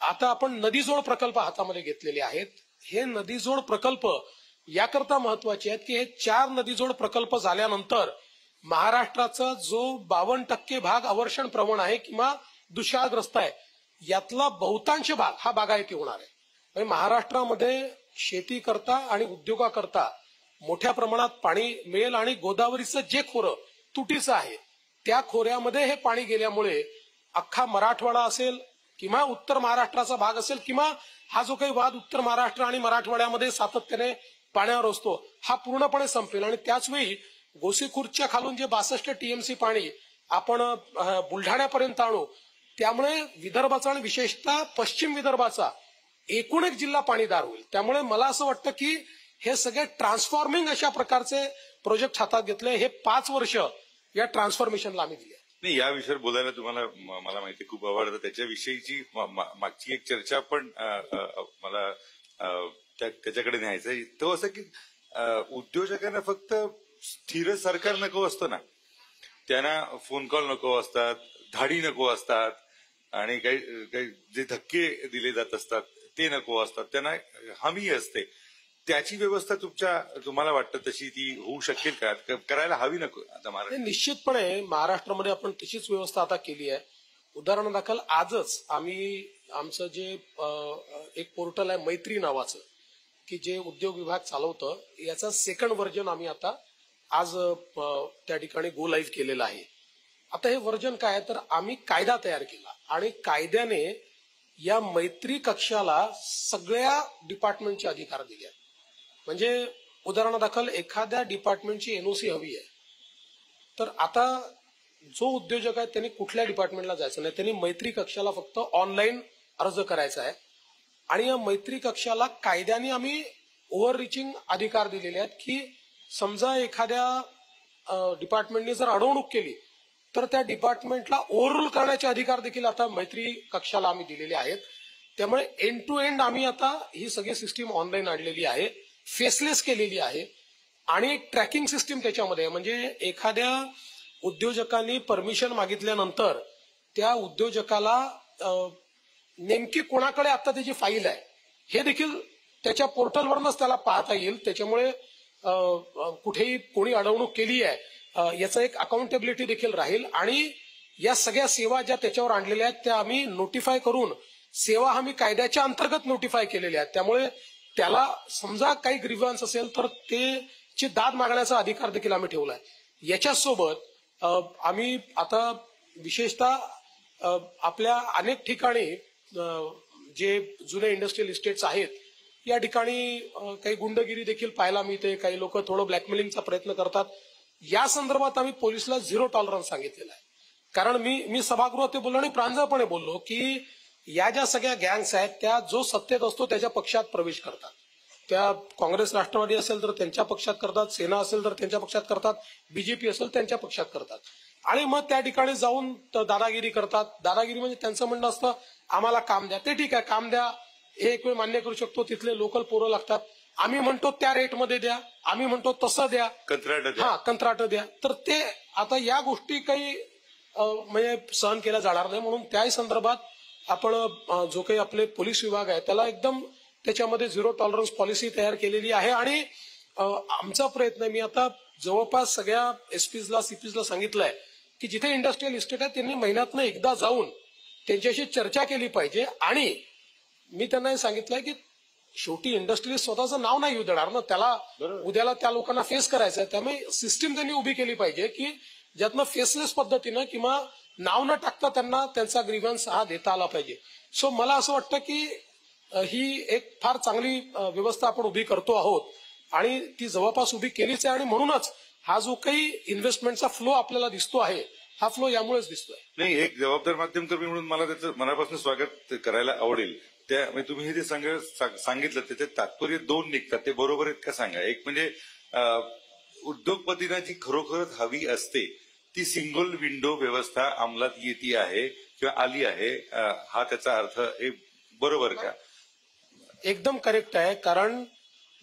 आता आपण नदीजोड प्रकल्प हातामध्ये घेतलेले आहेत. हे नदीजोड प्रकल्प याकरता महत्वाचे आहेत की हे 4 नदीजोड प्रकल्प झाल्यानंतर महाराष्ट्राचा जो 52% भाग अवर्षण प्रवण आहे किंवा दुष्काळग्रस्त आहे, यातला बहुतांश भाग हा बागायती होणार आहे. महाराष्ट्रामध्ये शेती करता आणि उद्योगाकरता मोठ्या प्रमाणात पाणी मिळेल आणि गोदावरीचं जे खोरं तुटीचं आहे त्या खोऱ्यामध्ये हे पाणी गेल्यामुळे अख्खा मराठवाडा असेल किंवा उत्तर महाराष्ट्राचा भाग असेल किंवा हा जो काही वाद उत्तर महाराष्ट्र आणि मराठवाड्यामध्ये सातत्याने पाण्यावर असतो हा पूर्णपणे संपेल. आणि त्याचवेळी गोसीखुर्दच्या खालून जे 62 टीएमसी पाणी आपण बुलढाण्यापर्यंत आणू, त्यामुळे विदर्भाचा आणि विशेषतः पश्चिम विदर्भाचा एकूण एक जिल्हा पाणीदार होईल. त्यामुळे मला असं वाटतं की हे सगळे ट्रान्सफॉर्मिंग अशा प्रकारचे प्रोजेक्ट हातात घेतले. हे 5 वर्ष या ट्रान्सफॉर्मेशनला आम्ही दिले. नाही, या विषयावर बोलायला तुम्हाला मला माहिती खूप आवडतं. त्याच्याविषयीची मागची एक चर्चा पण मला त्याच्याकडे न्यायचं. तो असं की उद्योजकांना फक्त स्थिर सरकार नको असतं ना, त्यांना फोन कॉल नको असतात, धाडी नको असतात आणि काही जे धक्के दिले जात असतात ते नको असतात, त्यांना हमी असते. त्याची व्यवस्था तुम्हाला वाटतं तशी ती होऊ शकेल का, करायला हवी नको आता महाराष्ट्र? निश्चितपणे महाराष्ट्रामध्ये आपण तशीच व्यवस्था आता केली आहे. उदाहरणादाखल आजच आम्ही आमचं जे एक पोर्टल आहे मैत्री नावाचं की जे उद्योग विभाग चालवतं, याचा सेकंड व्हर्जन आम्ही आता आज त्या ठिकाणी गो लाईव्ह केलेलं आहे. आता हे व्हर्जन काय आहे तर आम्ही कायदा तयार केला आणि कायद्याने या मैत्री कक्षाला सगळ्या डिपार्टमेंटचे अधिकार दिले आहेत. म्हणजे उदाहरणादाखल एखाद्या डिपार्टमेंटची एनओसी हवी आहे तर आता जो उद्योजक आहे त्यांनी कुठल्या डिपार्टमेंटला जायचं नाही, त्यांनी मैत्री कक्षाला फक्त ऑनलाईन अर्ज करायचा आहे. आणि या मैत्री कक्षाला कायद्याने आम्ही ओव्हर रिचिंग अधिकार दिलेले आहेत की समजा एखाद्या डिपार्टमेंटने जर अडवणूक केली तर त्या डिपार्टमेंटला ओव्हररूल करण्याचे अधिकार देखील आता मैत्री कक्षाला आम्ही दिलेले आहेत. त्यामुळे एंड टू एंड आम्ही आता ही सगळी सिस्टीम ऑनलाईन आणलेली आहे, फेसलेस केलेली आहे आणि एक ट्रॅकिंग सिस्टीम त्याच्यामध्ये आहे. म्हणजे एखाद्या उद्योजकांनी परमिशन मागितल्यानंतर त्या उद्योजकाला नेमकी कोणाकडे आता त्याची फाईल आहे हे देखील त्याच्या पोर्टलवरच त्याला पाहता येईल. त्याच्यामुळे कुठेही कोणी अडवणूक केली आहे याचं एक अकाउंटेबिलिटी देखील राहील. आणि या सगळ्या सेवा ज्या त्याच्यावर आणलेल्या आहेत त्या आम्ही नोटिफाय करून सेवा आम्ही कायद्याच्या अंतर्गत नोटिफाय केलेल्या आहेत. त्यामुळे त्याला समजा काही ग्रीव्हन्स असेल तर ची दाद मागण्याचा अधिकार देखील आम्ही ठेवलाय. याच्यासोबत आम्ही आता विशेषतः आपल्या अनेक ठिकाणी जे जुने इंडस्ट्रियल इस्टेट्स आहेत या ठिकाणी काही गुंडगिरी देखील पाहायला मिळते. काही लोक थोडं ब्लॅकमेलिंगचा प्रयत्न करतात. या संदर्भात आम्ही पोलिसला 0 टॉलरन्स सांगितलेला आहे. कारण मी सभागृहात ते बोललो आणि प्रांजळपणे बोललो की या ज्या सगळ्या गँग्स आहेत त्या जो सत्तेत असतो त्याच्या पक्षात प्रवेश करतात. त्या काँग्रेस राष्ट्रवादी असेल तर त्यांच्या पक्षात करतात, सेना असेल तर त्यांच्या पक्षात करतात, बीजेपी असेल त्यांच्या पक्षात करतात आणि मग त्या ठिकाणी जाऊन दादागिरी करतात. दादागिरी म्हणजे त्यांचं म्हणणं असतं आम्हाला काम द्या. ते ठीक आहे, काम द्या हे एक वेळ मान्य करू शकतो. तिथले लोकल पोरं लागतात. आम्ही म्हणतो त्या रेटमध्ये द्या, आम्ही म्हणतो तसं द्या, कंत्राट द्या. तर ते आता या गोष्टी काही म्हणजे सहन केल्या जाणार नाही. म्हणून त्याही संदर्भात आपण जो काही आपले पोलीस विभाग आहे त्याला एकदम त्याच्यामध्ये 0 टॉलरन्स पॉलिसी तयार केलेली आहे. आणि आमचा प्रयत्न आहे, मी आता जवळपास सगळ्या एसपीजला सीपीजला सांगितलंय की जिथे इंडस्ट्रियल इस्टेट आहे त्यांनी महिन्यातनं एकदा जाऊन त्यांच्याशी चर्चा केली पाहिजे. आणि मी त्यांना हे सांगितलंय की शेवटी इंडस्ट्रियल स्वतःचं नाव नाही येऊ देणार ना, त्याला उद्याला त्या लोकांना फेस करायचं आहे. त्यामुळे सिस्टीम त्यांनी उभी केली पाहिजे की ज्यातनं फेसलेस पद्धतीनं किंवा नाव न टाकता त्यांना त्यांचा ग्रीव्हन्स हा देता आला पाहिजे. सो मला असं वाटतं की ही एक फार चांगली व्यवस्था आपण उभी करतो आहोत आणि ती जवळपास उभी केलीच आहे. आणि म्हणूनच हा जो काही इन्व्हेस्टमेंटचा फ्लो आपल्याला दिसतो आहे हा फ्लो यामुळेच दिसतोय. नाही, एक जबाबदार माध्यमकर्मी म्हणून मला त्याचं मनापासून स्वागत करायला आवडेल. त्या तुम्ही हे जे सांगितलं त्याचे तात्पर्य 2 निघतात, ते बरोबर आहेत का सांगा. एक म्हणजे उद्योगपतींना जी खरोखरच हवी असते ती सिंगल विंडो व्यवस्था अंमलात येते आहे किंवा आली आहे, हा त्याचा अर्थ हे बरोबर का? एकदम करेक्ट आहे. कारण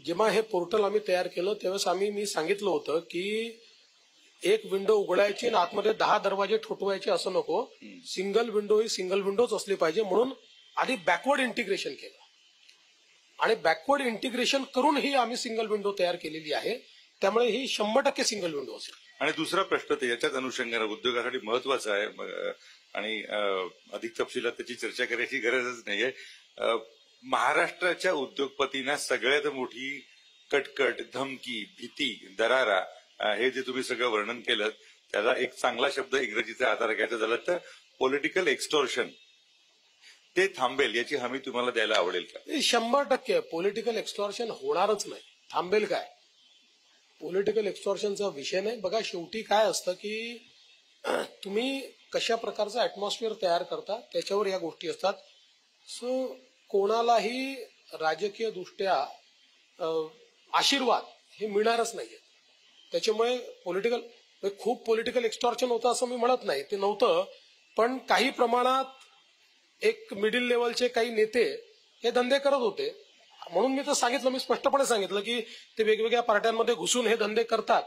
जेव्हा हे पोर्टल आम्ही तयार केलं त्यावेळेस मी सांगितलं होतं की एक विंडो उघडायची आणि आतमध्ये 10 दरवाजे ठोठवायचे असं नको. सिंगल विंडो ही सिंगल विंडोच असली पाहिजे. म्हणून आधी बॅकवर्ड इंटिग्रेशन केलं आणि बॅकवर्ड इंटिग्रेशन करून ही आम्ही सिंगल विंडो तयार केलेली आहे. त्यामुळे ही 100% सिंगल विंडो असेल. आणि दुसरा प्रश्न ते याच्याच अनुषंगाने उद्योगासाठी महत्वाचा आहे आणि अधिक तपशिलात त्याची चर्चा करायची गरजच नाहीये. महाराष्ट्राच्या उद्योगपतींना सगळ्यात मोठी कटकट, धमकी, भीती, दरारा हे जे तुम्ही सगळं वर्णन केलं त्याला एक चांगला शब्द इंग्रजीचा आधार घ्यायचा झाला तर पॉलिटिकल एक्स्टॉर्शन, ते थांबेल याची हमी तुम्हाला द्यायला आवडेल का? 100% पॉलिटिकल एक्स्टॉर्शन होणारच नाही. थांबेल काय? पॉलिटिकल एक्स्टॉर्शनचा विषय नाही. बघा शेवटी काय असतं की तुम्ही कशा प्रकारचा ऍटमॉस्फिअर तयार करता त्याच्यावर या गोष्टी असतात. सो कोणालाही राजकीय दृष्ट्या आशीर्वाद हे मिळणारच नाहीये. त्याच्यामुळे खूप पॉलिटिकल एक्स्टॉर्शन होतं असं मी म्हणत नाही, ते नव्हतं. पण काही प्रमाणात एक मिडिल लेवलचे काही नेते हे धंदे करत होते. म्हणून मी तर सांगितलं, मी स्पष्टपणे सांगितलं की ते वेगवेगळ्या पार्ट्यांमध्ये घुसून हे धंदे करतात.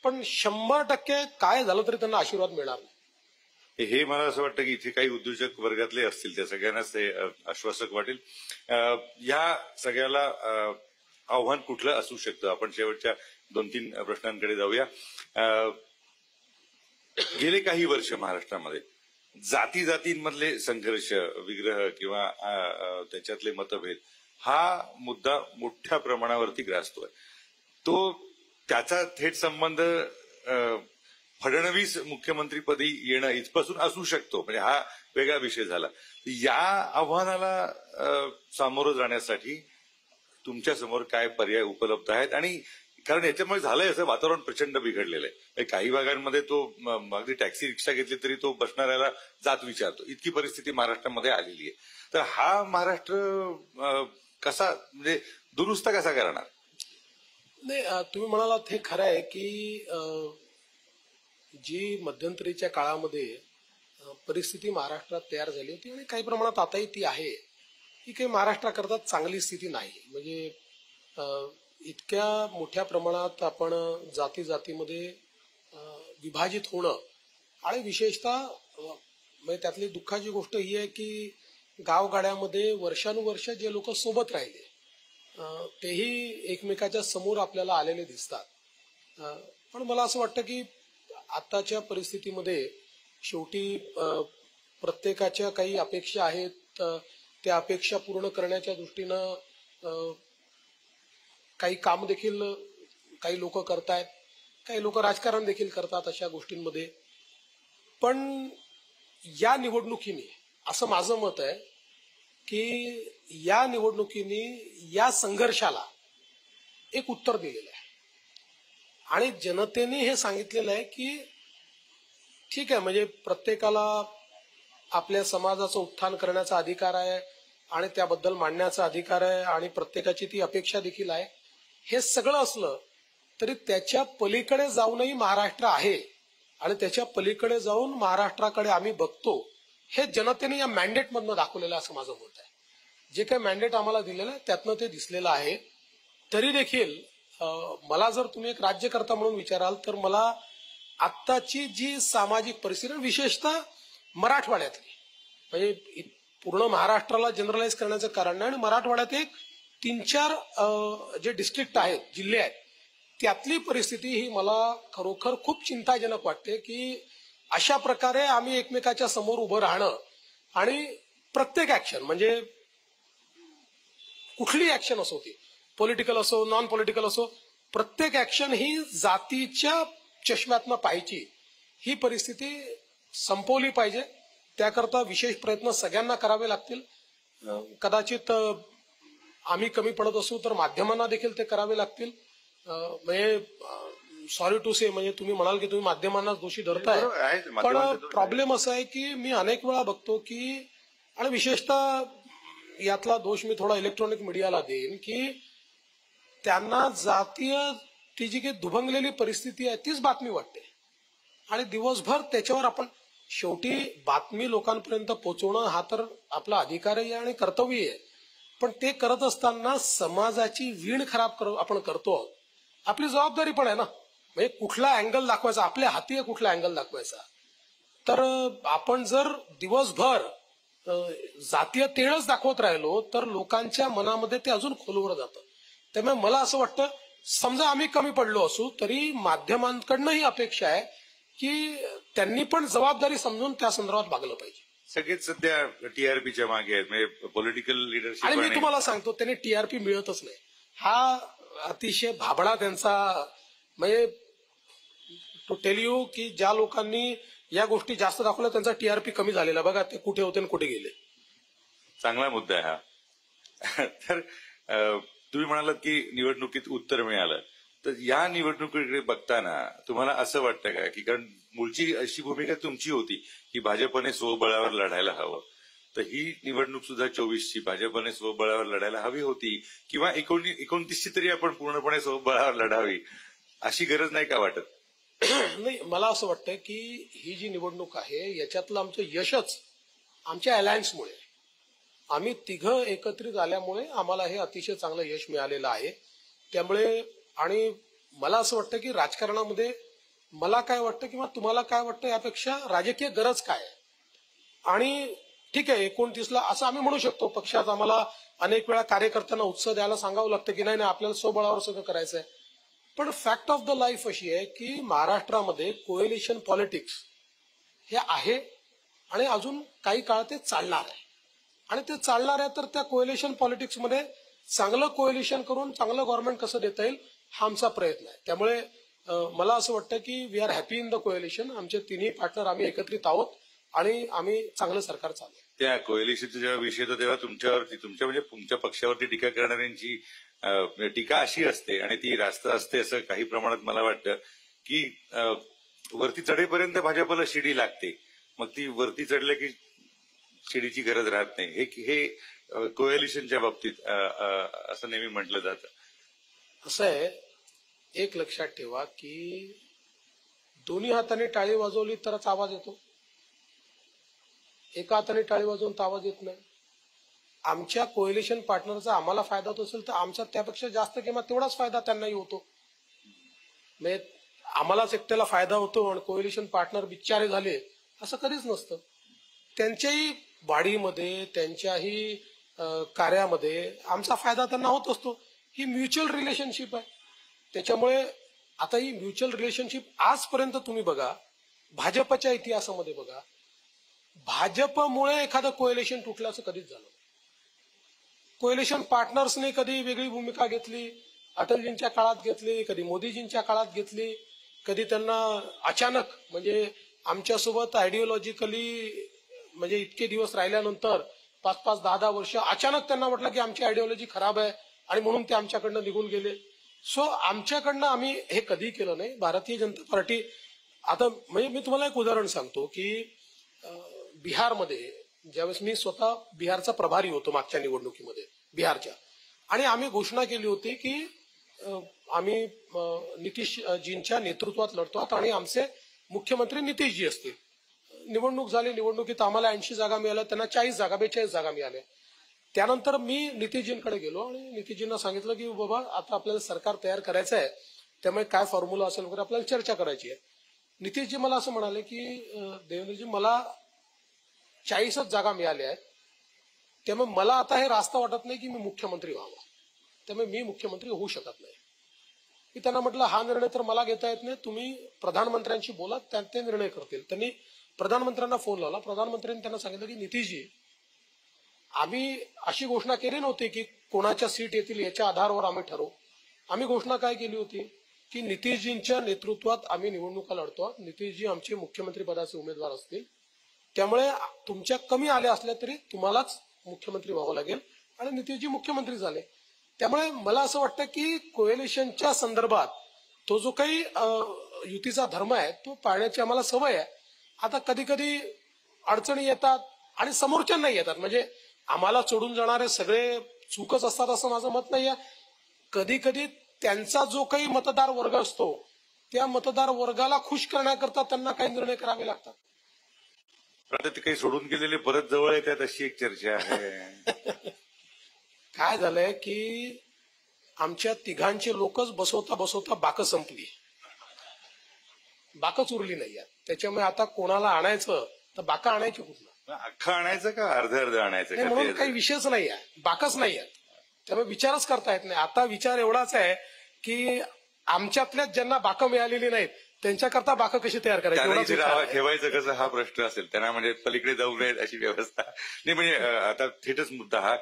पण 100% काय झालं तरी त्यांना आशीर्वाद मिळणार नाही. हे मला असं वाटतं की इथे काही उद्योजक वर्गातले असतील त्या सगळ्यांनाच ते आश्वासक वाटेल. या सगळ्याला आव्हान कुठलं असू शकतं? आपण शेवटच्या 2-3 प्रश्नांकडे जाऊया. गेले काही वर्ष महाराष्ट्रामध्ये जातींमधले संघर्ष, विग्रह किंवा त्याच्यातले मतभेद हा मुद्दा मोठ्या प्रमाणावरती ग्रासतोय. त्याचा थेट संबंध फडणवीस मुख्यमंत्रीपदी येणं इथपासून असू शकतो, म्हणजे हा वेगळा विषय झाला. या आव्हानाला सामोरं जाण्यासाठी तुमच्या समोर काय पर्याय उपलब्ध आहेत? आणि कारण याच्यामुळे झालंय असं वातावरण प्रचंड बिघडलेलं आहे. काही भागांमध्ये तो अगदी टॅक्सी रिक्षा घेतली तरी तो बसणाऱ्याला जात विचारतो, इतकी परिस्थिती महाराष्ट्रामध्ये आलेली आहे. तर हा महाराष्ट्र कसा म्हणजे दुरुस्त कसा करणार? नाही, तुम्ही म्हणालात हे खरं आहे की जी मध्यंतरीच्या काळामध्ये परिस्थिती महाराष्ट्रात तयार झाली होती आणि काही प्रमाणात आताही ती आहे, ही काही महाराष्ट्राकरता चांगली स्थिती नाही. म्हणजे इतक्या मोठ्या प्रमाणात आपण जातीमध्ये विभाजित होणं आणि विशेषतः म्हणजे त्यातली दुःखाची गोष्ट ही आहे की गावगाड्यामध्ये वर्षानुवर्ष जे लोक सोबत राहिले तेही एकमेकाच्या समोर आपल्याला आलेले दिसतात. पण मला असं वाटतं की आताच्या परिस्थितीमध्ये शेवटी प्रत्येकाच्या काही अपेक्षा आहेत, त्या अपेक्षा पूर्ण करण्याच्या दृष्टीनं काही काम देखील काही लोक करतायत, काही लोक राजकारण देखील करतात अशा गोष्टींमध्ये. पण या निवडणुकीने असं माझं मत आहे की या निवडणुकीने या संघर्षाला एक उत्तर दिलेलं आहे आणि जनतेने हे सांगितलेलं आहे की ठीक आहे, म्हणजे प्रत्येकाला आपल्या समाजाचं उत्थान करण्याचा अधिकार आहे आणि त्याबद्दल मांडण्याचा अधिकार आहे आणि प्रत्येकाची ती अपेक्षा देखील आहे. हे सगळं असलं तरी त्याच्या पलीकडे जाऊनही महाराष्ट्र आहे आणि त्याच्या पलीकडे जाऊन महाराष्ट्राकडे आम्ही बघतो हे जनतेने या मॅन्डेटमधनं दाखवलेलं असं माझं मत आहे. जे काही मॅन्डेट आम्हाला दिलेलं आहे त्यातनं ते दिसलेलं आहे. तरी देखील मला जर तुम्ही एक राज्यकर्ता म्हणून विचाराल तर मला आत्ताची जी सामाजिक परिस्थिती विशेषतः मराठवाड्यातली, म्हणजे पूर्ण महाराष्ट्राला जनरलाइज करण्याचं कारण नाही आणि मराठवाड्यात एक 3-4 जे डिस्ट्रिक्ट आहेत, जिल्हे आहेत, त्यातली परिस्थिती ही मला खरोखर खूप चिंताजनक वाटते की अशा प्रकारे आम्ही एकमेकाच्या समोर उभं राहणं आणि प्रत्येक ऍक्शन म्हणजे कुठली ऍक्शन असो, ती पॉलिटिकल असो नॉन पॉलिटिकल असो, प्रत्येक ऍक्शन ही जातीच्या चष्म्यातनं पाहायची, ही परिस्थिती संपवली पाहिजे. त्याकरता विशेष प्रयत्न सगळ्यांना करावे लागतील. कदाचित आम्ही कमी पडत असू तर माध्यमांना देखील ते करावे लागतील. म्हणजे सॉरी टू से, म्हणजे तुम्ही म्हणाल की तुम्ही माध्यमांना दोषी धरताय, पण प्रॉब्लेम असा आहे की मी अनेक वेळा बघतो की, आणि विशेषतः यातला दोष मी थोडा इलेक्ट्रॉनिक मीडियाला देईन की त्यांना जातीय ती जी काही दुभंगलेली परिस्थिती आहे तीच बातमी वाटते आणि दिवसभर त्याच्यावर आपण, शेवटी बातमी लोकांपर्यंत पोहोचवणं हा तर आपला अधिकारही आहे आणि कर्तव्य आहे, पण ते करत असताना समाजाची वीण खराब आपण करतो आहोत. आपली जबाबदारी पण आहे ना, म्हणजे कुठला अँगल दाखवायचा, आपल्या हाती आहे कुठला अँगल दाखवायचा. तर आपण जर दिवसभर जातीय तेळच दाखवत राहिलो तर लोकांच्या मनामध्ये ते अजून खोलवर जातं. त्यामुळे मला असं वाटतं, समजा आम्ही कमी पडलो असू तरी माध्यमांकडनं ही अपेक्षा आहे की त्यांनी पण जबाबदारी समजून त्या संदर्भात वागलं पाहिजे. सगळेच सध्या टीआरपीच्या मागे आहेत, म्हणजे पॉलिटिकल लिडरशिप. आणि मी तुम्हाला सांगतो त्यांनी टीआरपी मिळतच नाही, हा अतिशय भाबडा त्यांचा, म्हणजे टू टेल यू की ज्या लोकांनी या गोष्टी जास्त दाखवल्या त्यांचा टीआरपी कमी झालेला, बघा ते कुठे होते आणि कुठे गेले. चांगला मुद्दा आहे हा. तर तुम्ही म्हणालात की निवडणुकीत उत्तर मिळालं, तर या निवडणुकीकडे बघताना तुम्हाला असं वाटतं का की, कारण मूळची अशी भूमिका तुमची होती की भाजपने स्वबळावर लढायला हवं, तर ही निवडणूक सुद्धा 24ची भाजपने स्वबळावर लढायला हवी होती किंवा 29ची तरी आपण पूर्णपणे स्वबळावर लढावी, अशी गरज नाही का वाटत? नाही, मला असं वाटतं की ही जी निवडणूक आहे याच्यातलं आमचं यशच आमच्या अलायन्समुळे, आम्ही तिघं एकत्रित आल्यामुळे आम्हाला हे अतिशय चांगलं यश मिळालेलं आहे. त्यामुळे, आणि मला असं वाटतं की राजकारणामध्ये मला काय वाटतं किंवा तुम्हाला काय वाटतं यापेक्षा राजकीय गरज काय आहे. आणि ठीक आहे, 29ला असं आम्ही म्हणू शकतो, पक्षात आम्हाला अनेक वेळा कार्यकर्त्यांना उत्साह द्यायला सांगावं लागतं की नाही नाही आपल्याला स्वबळावर सगळं करायचं आहे. पण फॅक्ट ऑफ द लाईफ अशी आहे की महाराष्ट्रामध्ये कोएलिशन पॉलिटिक्स हे आहे आणि अजून काही काळ ते चालणार आहे. आणि ते चालणार आहे तर त्या कोएलिशन पॉलिटिक्समध्ये चांगलं कोएलिशन करून चांगलं गव्हर्नमेंट कसं देता येईल हा आमचा प्रयत्न आहे. त्यामुळे मला असं वाटतं की we are happy in the coalition. आमचे तिन्ही पार्टनर आम्ही एकत्रित आहोत आणि आम्ही चांगलं सरकार चालू. त्या कोएलिशनचा जेव्हा विषय येतो तेव्हा तुमच्या पक्षावरती टीका करणाऱ्यांची टीका अशी असते आणि ती रास्त असते असं काही प्रमाणात मला वाटतं की वरती चढेपर्यंत भाजपला शिडी लागते, मग ती वरती चढल्या की शिडीची गरज राहत नाही. हे कोएलिशनच्या बाबतीत असं नेहमी म्हटलं जातं. असं आहे, एक लक्षात ठेवा की दोन्ही हाताने टाळी वाजवली तरच आवाज येतो, एका हाताने टाळी वाजवून तर आवाज येत नाही. आमच्या कोएलिशन पार्टनरचा आम्हाला फायदा होत असेल तर आमचा त्यापेक्षा जास्त किंवा तेवढाच फायदा त्यांनाही होतो. म्हणजे आम्हालाच एकट्याला फायदा होतो आणि कोएलिशन पार्टनर बिचारे झाले असं कधीच नसतं. त्यांच्याही वाढीमध्ये त्यांच्याही कार्यामध्ये आमचा फायदा त्यांना होत असतो. ही म्युच्युअल रिलेशनशिप आहे. त्याच्यामुळे आता ही म्युच्युअल रिलेशनशिप आजपर्यंत तुम्ही बघा, भाजपच्या इतिहासामध्ये बघा, भाजपमुळे एखादं कोएलिशन तुटलं असं कधीच झालं. कोएलिशन पार्टनर्सने कधी वेगळी भूमिका घेतली, अटलजींच्या काळात घेतली, कधी मोदीजींच्या काळात घेतली, कधी त्यांना अचानक म्हणजे आमच्यासोबत आयडिओलॉजिकली म्हणजे इतके दिवस राहिल्यानंतर 5-5, 10-10 वर्ष अचानक त्यांना म्हटलं की आमची आयडिओलॉजी खराब आहे आणि म्हणून ते आमच्याकडनं निघून गेले. सो आमच्याकडनं आम्ही हे कधी केलं नाही. भारतीय जनता पार्टी आता म्हणजे मी तुम्हाला एक उदाहरण सांगतो की बिहारमध्ये ज्यावेळेस मी स्वतः बिहारचा प्रभारी होतो मागच्या निवडणुकीमध्ये बिहारच्या, आणि आम्ही घोषणा केली होती की आम्ही नितीशजींच्या नेतृत्वात लढतो आणि आमचे मुख्यमंत्री नितीशजी असतील. निवडणूक झाली, निवडणुकीत आम्हाला 80 जागा मिळाल्या, त्यांना 42 जागा मिळाल्या. त्यानंतर मी नितीशजींकडे गेलो आणि नितीशजींना सांगितलं की बाबा आता आपल्याला सरकार तयार करायचं आहे, त्यामुळे काय फॉर्म्युला असेल वगैरे आपल्याला चर्चा करायची आहे. नितीशजी मला असं म्हणाले की देवेंद्रजी मला 40च जागा मिळाल्या आहेत, त्यामुळे मला आता हे रास्त वाटत नाही की मी मुख्यमंत्री व्हावं, त्यामुळे मी मुख्यमंत्री होऊ शकत नाही. मी त्यांना म्हटलं हा निर्णय तर मला घेता येत नाही, तुम्ही प्रधानमंत्र्यांशी बोला, ते निर्णय करतील. त्यांनी प्रधानमंत्र्यांना फोन लावला. प्रधानमंत्र्यांनी त्यांना सांगितलं की नितीशजी आम्ही अशी घोषणा केली नव्हती की कोणाच्या सीट येतील याच्या आधारावर आम्ही ठरवू. आम्ही घोषणा काय केली होती की नितीशजींच्या नेतृत्वात आम्ही निवडणुका लढतो, नितीशजी आमचे मुख्यमंत्री पदाचे उमेदवार असतील, त्यामुळे तुमच्या कमी आल्या असल्या तरी तुम्हालाच मुख्यमंत्री व्हावं लागेल, आणि नितीशजी मुख्यमंत्री झाले. त्यामुळे मला असं वाटतं की कोएलिशनच्या संदर्भात तो जो काही युतीचा धर्म आहे तो पाळण्याची आम्हाला सवय आहे. आता कधी कधी अडचणी येतात आणि समोरच्यांनाही येतात, म्हणजे आम्हाला सोडून जाणारे सगळे चूकच असतात असं माझं मत नाही आहे. कधी कधी त्यांचा जो काही मतदार वर्ग असतो त्या मतदार वर्गाला खुश करण्याकरता त्यांना काही निर्णय करावे लागतात. आता ते काही सोडून गेलेले परत जवळ येतात अशी एक चर्चा आहे. काय झालंय की आमच्या तिघांचे लोकच बसवता बसवता बाकं संपली, बाकच उरली नाही आहेत. त्याच्यामुळे आता कोणाला आणायचं तर बाका आणायची कुठलं, अख्खं आणायचं का अर्ध अर्ध आणायचं का? म्हणून काही विषयच नाही आहे, बाकच नाही आहेत. त्यामुळे विचारच करता येत नाही. आता विचार एवढाच आहे की आमच्यातल्याच ज्यांना बाकं मिळालेली नाहीत त्यांच्याकरता बाकं कशी तयार करायची, ठेवायचं कसं हा प्रश्न असेल त्यांना, म्हणजे पलीकडे जाऊ नयेत अशी व्यवस्था नाही. म्हणजे आता थेटच मुद्दा हा,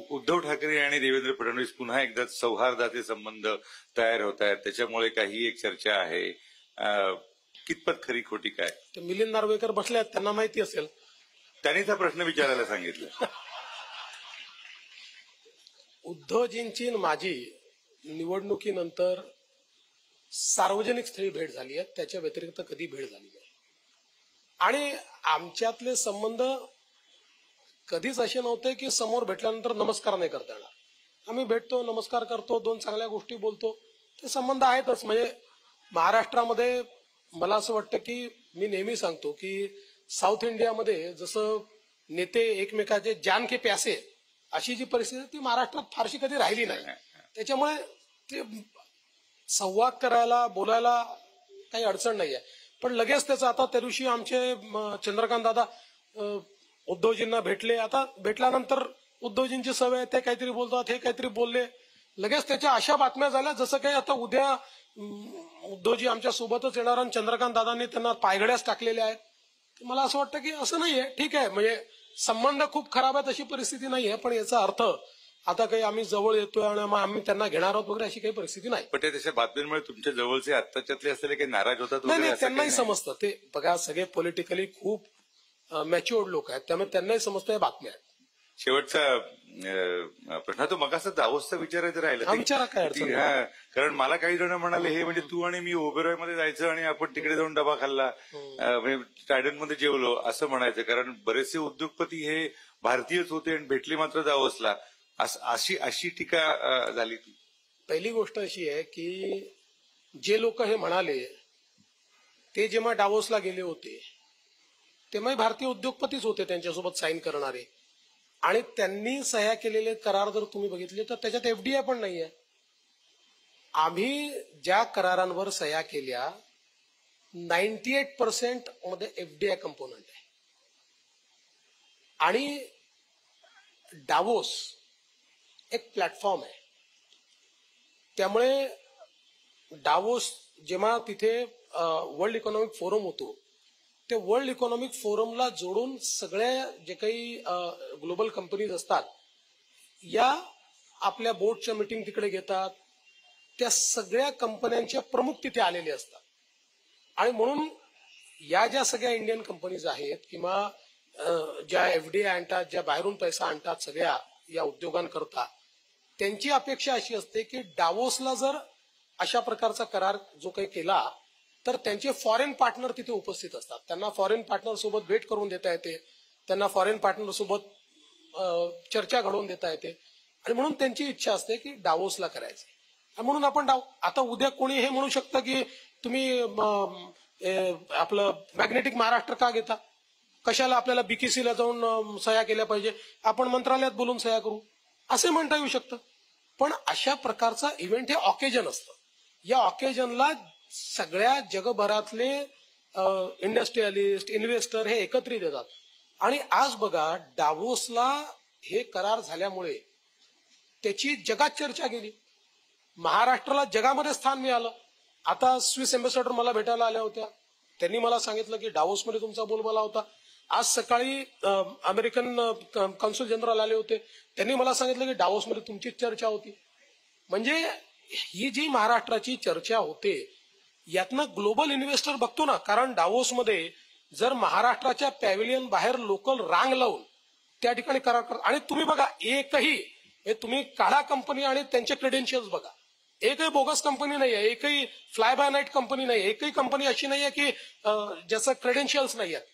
उद्धव ठाकरे आणि देवेंद्र फडणवीस पुन्हा एकदा सौहार्दाचे संबंध तयार होत आहेत, त्याच्यामुळे काही एक चर्चा आहे, कितपत खरी खोटी काय? ते मिलिंद नार्वेकर बसले आहेत, त्यांना माहिती असेल, त्यांनीच हा प्रश्न विचारायला सांगितलं. उद्धवजींची माझी निवडणुकीनंतर सार्वजनिक स्थळी भेट झाली आहे, त्याच्या व्यतिरिक्त कधी भेट झाली नाही. आणि आमच्यातले संबंध कधीच असे नव्हते की समोर भेटल्यानंतर नमस्कार नाही करता येणार. आम्ही भेटतो, नमस्कार करतो, दोन चांगल्या गोष्टी बोलतो, ते संबंध आहेतच. म्हणजे महाराष्ट्रामध्ये मला असं वाटतं की मी नेहमी सांगतो की साऊथ इंडियामध्ये जसं नेते एकमेकाचे जान के प्यासे अशी जी परिस्थिती ती महाराष्ट्रात फारशी कधी राहिली नाही. त्याच्यामुळे ते संवाद करायला बोलायला काही अडचण नाही आहे. पण लगेच त्याचं आता त्या दिवशी आमचे चंद्रकांत दादा उद्धवजींना भेटले. आता भेटल्यानंतर उद्धवजींची सवय आहे, ते काहीतरी बोलतात, हे काहीतरी बोलले, लगेच त्याच्या अशा बातम्या झाल्या जसं काही आता उद्या उद्धवजी आमच्या सोबतच येणार आणि चंद्रकांत दादांनी त्यांना पायघड्याच टाकलेल्या आहेत. मला असं वाटतं की असं नाहीये, ठीक आहे, म्हणजे संबंध खूप खराब आहेत अशी परिस्थिती नाहीये, पण याचा अर्थ आता काही आम्ही जवळ येतोय आणि आम्ही त्यांना घेणार आहोत वगैरे अशी काही परिस्थिती नाही. पण तशा बातम्यांमुळे तुमच्या जवळचे आत्ताच्यातले असलेले काही नाराज होतात? नाही, त्यांनाही समजतं. ते बघा सगळे पॉलिटिकली खूप मॅच्युअर्ड लोक आहेत, त्यामुळे त्यांनाही समजतं या बातम्या आहेत. शेवटचा प्रश्न तो मगाचा दावोसचा विचारायचं राहिलं. आमच्याला काय अडचण नाही. कारण मला काही जण म्हणाले हे म्हणजे तू आणि मी ओबेरॉय मध्ये जायचं आणि आपण तिकडे जाऊन डबा खाल्ला, म्हणजे ट्रायडन मध्ये जेवलो असं म्हणायचं. कारण बरेचसे उद्योगपती हे भारतीयच होते आणि भेटले मात्र दावोसला, अशी टीका झाली. पहिली गोष्ट अशी आहे की जे लोक हे म्हणाले ते जेव्हा डावोसला गेले होते तेव्हा भारतीय उद्योगपतीच होते त्यांच्यासोबत साईन करणारे, आणि त्यांनी सह्या केलेले करार जर तुम्ही बघितले तर त्याच्यात एफडीआय पण नाहीये. आम्ही ज्या करारांवर सह्या केल्या 98% मध्ये एफडीआय कंपोनंट आहे. आणि डावोस एक प्लॅटफॉर्म आहे, त्यामुळे डावोस जेव्हा तिथे वर्ल्ड इकॉनॉमिक फोरम होतो ते वर्ल्ड इकॉनॉमिक फोरमला जोडून सगळ्या जे काही ग्लोबल कंपनीज असतात या आपल्या बोर्डच्या मीटिंग तिकडे घेतात, त्या सगळ्या कंपन्यांचे प्रमुख तिथे आलेले असतात. आणि म्हणून या ज्या सगळ्या इंडियन कंपनीज आहेत किंवा ज्या एफडीआय आणतात, ज्या बाहेरून पैसा आणतात सगळ्या या उद्योगांकरता, त्यांची अपेक्षा अशी असते की डावोसला जर अशा प्रकारचा करार जो काही केला तर त्यांचे फॉरेन पार्टनर तिथे उपस्थित असतात. त्यांना फॉरेन पार्टनर सोबत भेट करून देता येते, त्यांना फॉरेन पार्टनर सोबत चर्चा घडवून देता येते. आणि म्हणून त्यांची इच्छा असते की डावोसला करायचं. म्हणून आपण आता उद्या कोणी हे म्हणू शकतं की तुम्ही आपलं मॅग्नेटिक महाराष्ट्र का घेता, कशाला आपल्याला बीकेसीला जाऊन सह्या केल्या पाहिजे, आपण मंत्रालयात बोलून सह्या करू, असे म्हणता येऊ शकतं. पण अशा प्रकारचा इव्हेंट हे ऑकेजन असतं. या ऑकेजनला सगळ्या जगभरातले इंडस्ट्रियलिस्ट, इन्व्हेस्टर हे एकत्रित येतात. आणि आज बघा, डावोसला हे करार झाल्यामुळे त्याची जगात चर्चा गेली, महाराष्ट्राला जगामध्ये स्थान मिळालं. आता स्विस एम्बेसॅडर मला भेटायला आल्या होत्या, त्यांनी मला सांगितलं की डावोसमध्ये तुमचा बोलबाला होता. आज सकाळी अमेरिकन कॉन्सुल जनरल आले होते, त्यांनी मला सांगितलं की डावोसमध्ये तुमचीच चर्चा होती. म्हणजे ही जी महाराष्ट्राची चर्चा होते यातनं ग्लोबल इन्व्हेस्टर बघतो ना, कारण डावोसमध्ये जर महाराष्ट्राच्या पॅव्हिलियन बाहेर लोकल रांग लावून त्या ठिकाणी करार करतात. आणि तुम्ही बघा, एकही तुम्ही काढा कंपनी आणि त्यांचे क्रेडेन्शियल्स बघा, एकही बोगस कंपनी नाही आहे, एकही फ्लाय बाय नाईट कंपनी नाही, एकही कंपनी अशी नाही आहे की ज्याचं क्रेडेन्शियल्स नाही आहेत.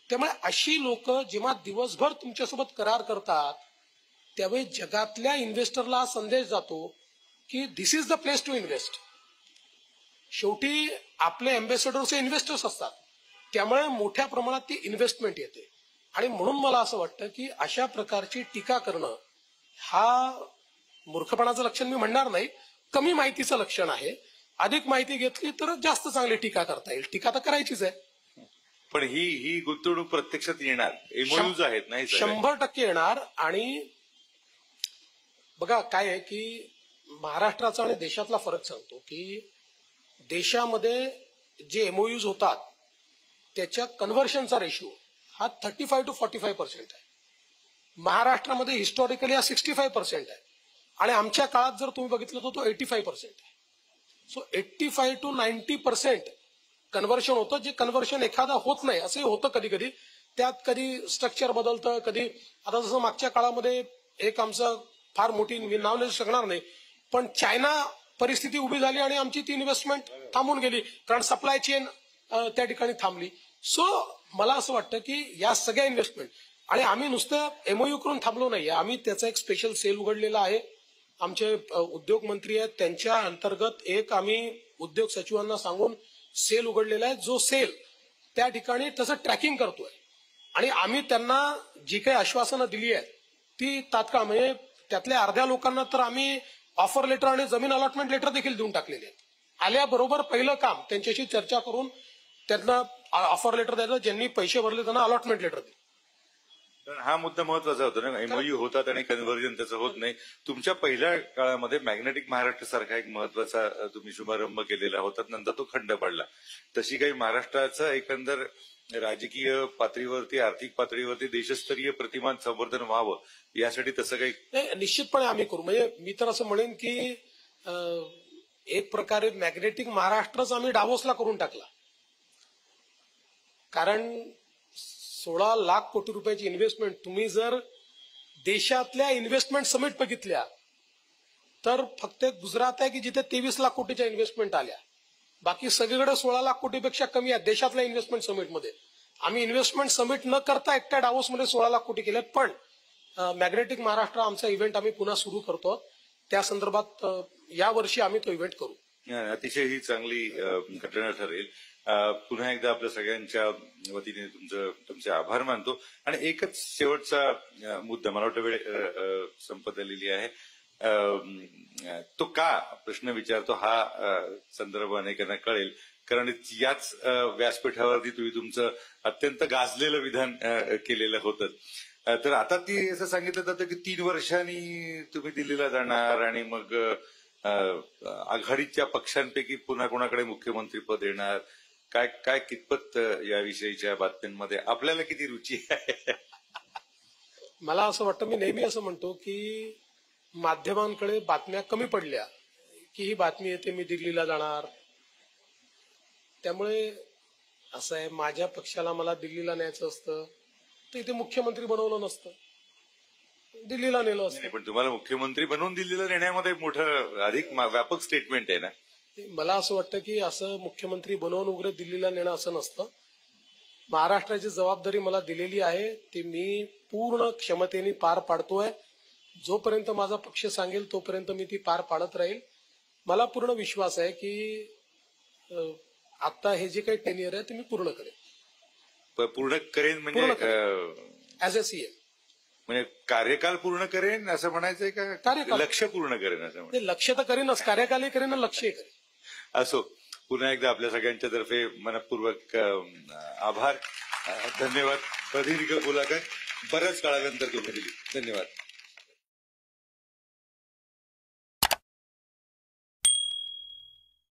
त्यामुळे अशी लोक जेव्हा दिवसभर तुमच्यासोबत करार करतात त्यावेळी जगातल्या इन्व्हेस्टरला संदेश जातो की this is the place to invest. शेवटी आपले एम्बेसेडर्स हे इन्व्हेस्टर्स असतात, त्यामुळे मोठ्या प्रमाणात ती इन्व्हेस्टमेंट येते. आणि म्हणून मला असं वाटतं की अशा प्रकारची टीका करणं हा मूर्खपणाचं लक्षण मी म्हणणार नाही, कमी माहितीचं लक्षण आहे. अधिक माहिती घेतली तर जास्त चांगली टीका करता येईल. टीका तर करायचीच आहे, पण ही गुंतवणूक प्रत्यक्षात येणार, एमओयूज आहेत नाही, 100% येणार. आणि बघा काय आहे की महाराष्ट्राचा आणि देशातला फरक सांगतो की देशामध्ये जे एमओयूज होतात त्याच्या कन्व्हर्शनचा रेशिओ हा 35 to 45% आहे. महाराष्ट्रामध्ये हिस्टॉरिकली हा 65% आहे. आणि आमच्या काळात जर तुम्ही बघितलं तर तो 85% आहे. सो 85 to 90% कन्व्हर्शन होतं, जे कन्व्हर्शन एखादा होत नाही असंही होतं कधी कधी. त्यात कधी स्ट्रक्चर बदलतं, कधी आता जसं मागच्या काळामध्ये एक आमचं फार मोठी, मी नाव नाही शकणार नाही, पण चायना परिस्थिती उभी झाली आणि आमची ती इन्व्हेस्टमेंट थांबून गेली, कारण सप्लाय चेन त्या ठिकाणी थांबली. सो मला असं वाटतं की या सगळ्या इन्व्हेस्टमेंट, आणि आम्ही नुसतं एमओयू करून थांबलो नाहीये, आम्ही त्याचा एक स्पेशल सेल उघडलेला आहे. आमचे उद्योग मंत्री आहेत, त्यांच्या अंतर्गत एक आम्ही उद्योग सचिवांना सांगून सेल उघडलेला आहे, जो सेल त्या ठिकाणी तसं ट्रॅकिंग करतोय. आणि आम्ही त्यांना जी काही आश्वासनं दिली आहेत ती तात्काळ, म्हणजे त्यातल्या अर्ध्या लोकांना तर आम्ही ऑफर लेटर आणि जमीन अलॉटमेंट लेटर देखील देऊन टाकलेले आहेत. आल्याबरोबर पहिलं काम त्यांच्याशी चर्चा करून त्यांना ऑफर लेटर द्यायचं, ज्यांनी पैसे भरले त्यांना अलॉटमेंट लेटर द्यायचं. हा मुद्दा महत्वाचा होता ना, एमओयू होतात आणि कन्व्हर्जन त्याचं होत नाही. तुमच्या पहिल्या काळामध्ये मॅग्नेटिक महाराष्ट्र सारखा एक महत्वाचा तुम्ही शुभारंभ केलेला होता, नंतर तो खंड पडला. तशी काही महाराष्ट्राचं एकंदर राजकीय पातळीवरती, आर्थिक पातळीवरती देशस्तरीय प्रतिमान संवर्धन व्हावं यासाठी तसं काही निश्चितपणे आम्ही करू. म्हणजे मी तर असं म्हणेन की एक प्रकारे मॅग्नेटिक महाराष्ट्रच आम्ही डावोसला करून टाकला. कारण 16 लाख कोटी रुपयाची इन्व्हेस्टमेंट, तुम्ही जर देशातल्या इन्व्हेस्टमेंट समिट बघितल्या तर फक्त गुजरात आहे की जिथे 23 लाख कोटीच्या इन्व्हेस्टमेंट आल्या, बाकी सगळीकडे 16 लाख कोटीपेक्षा कमी आहे देशातल्या इन्व्हेस्टमेंट समिटमध्ये. आम्ही इन्व्हेस्टमेंट समिट न करता एकट्या डावोसमध्ये 16 लाख कोटी केलेत. पण मॅग्नेटिक महाराष्ट्र आमचा इव्हेंट आम्ही पुन्हा सुरू करतो, त्या संदर्भात यावर्षी आम्ही तो इव्हेंट करू. अतिशय ही चांगली घटना ठरेल. पुन्हा एकदा आपल्या सगळ्यांच्या वतीने तुमचे आभार मानतो. आणि एकच शेवटचा मुद्दा, मला वाटतं वेळ संपत आलेली आहे, तो का प्रश्न विचारतो हा संदर्भ अनेकांना कळेल, कारण याच व्यासपीठावरती तुम्ही तुमचं अत्यंत गाजलेलं विधान केलेलं होतं. तर आता ती असं सांगितलं जातं की 3 वर्षांनी तुम्ही दिल्लीला जाणार आणि मग आघाडीच्या पक्षांपैकी पुन्हा कोणाकडे मुख्यमंत्रीपद येणार, काय काय कितपत याविषयीच्या बातम्यांमध्ये आपल्याला किती रुची आहे? मला असं वाटतं, मी नेहमी असं म्हणतो की माध्यमांकडे बातम्या कमी पडल्या की ही बातमी येते मी दिल्लीला जाणार. त्यामुळे असं आहे, माझ्या पक्षाला मला दिल्लीला न्यायचं असतं तर इथे मुख्यमंत्री बनवलं नसतं, दिल्लीला नेलं असतं. नाही, पण तुम्हाला मुख्यमंत्री बनवून दिल्लीला नेण्यामध्ये मोठं अधिक व्यापक स्टेटमेंट आहे ना. मला असं वाटतं की असं मुख्यमंत्री बनवून वगैरे दिल्लीला नेणं असं नसतं. महाराष्ट्राची जबाबदारी मला दिलेली आहे ती मी पूर्ण क्षमतेने पार पाडतोय. जोपर्यंत माझा पक्ष सांगेल तोपर्यंत मी ती पार पाडत राहील. मला पूर्ण विश्वास आहे की आता हे जे काही टेन्युअर आहे ते मी पूर्ण करेन. पूर्ण करेन म्हणजे ऍज अ सीएम. म्हणजे कार्यकाल पूर्ण करेन असं म्हणायचंय का? कार्यकाल. लक्ष पूर्ण करेन असं म्हणायचं? ते लक्ष तर करेनच, कार्यकालही करेन आणि लक्षही करेन. असो, पुन्हा एकदा आपल्या सगळ्यांच्या तर्फे मनपूर्वक आभार, धन्यवाद. प्रदीर्घ मुलाखत बऱ्याच काळानंतर तुम्ही दिली. धन्यवाद.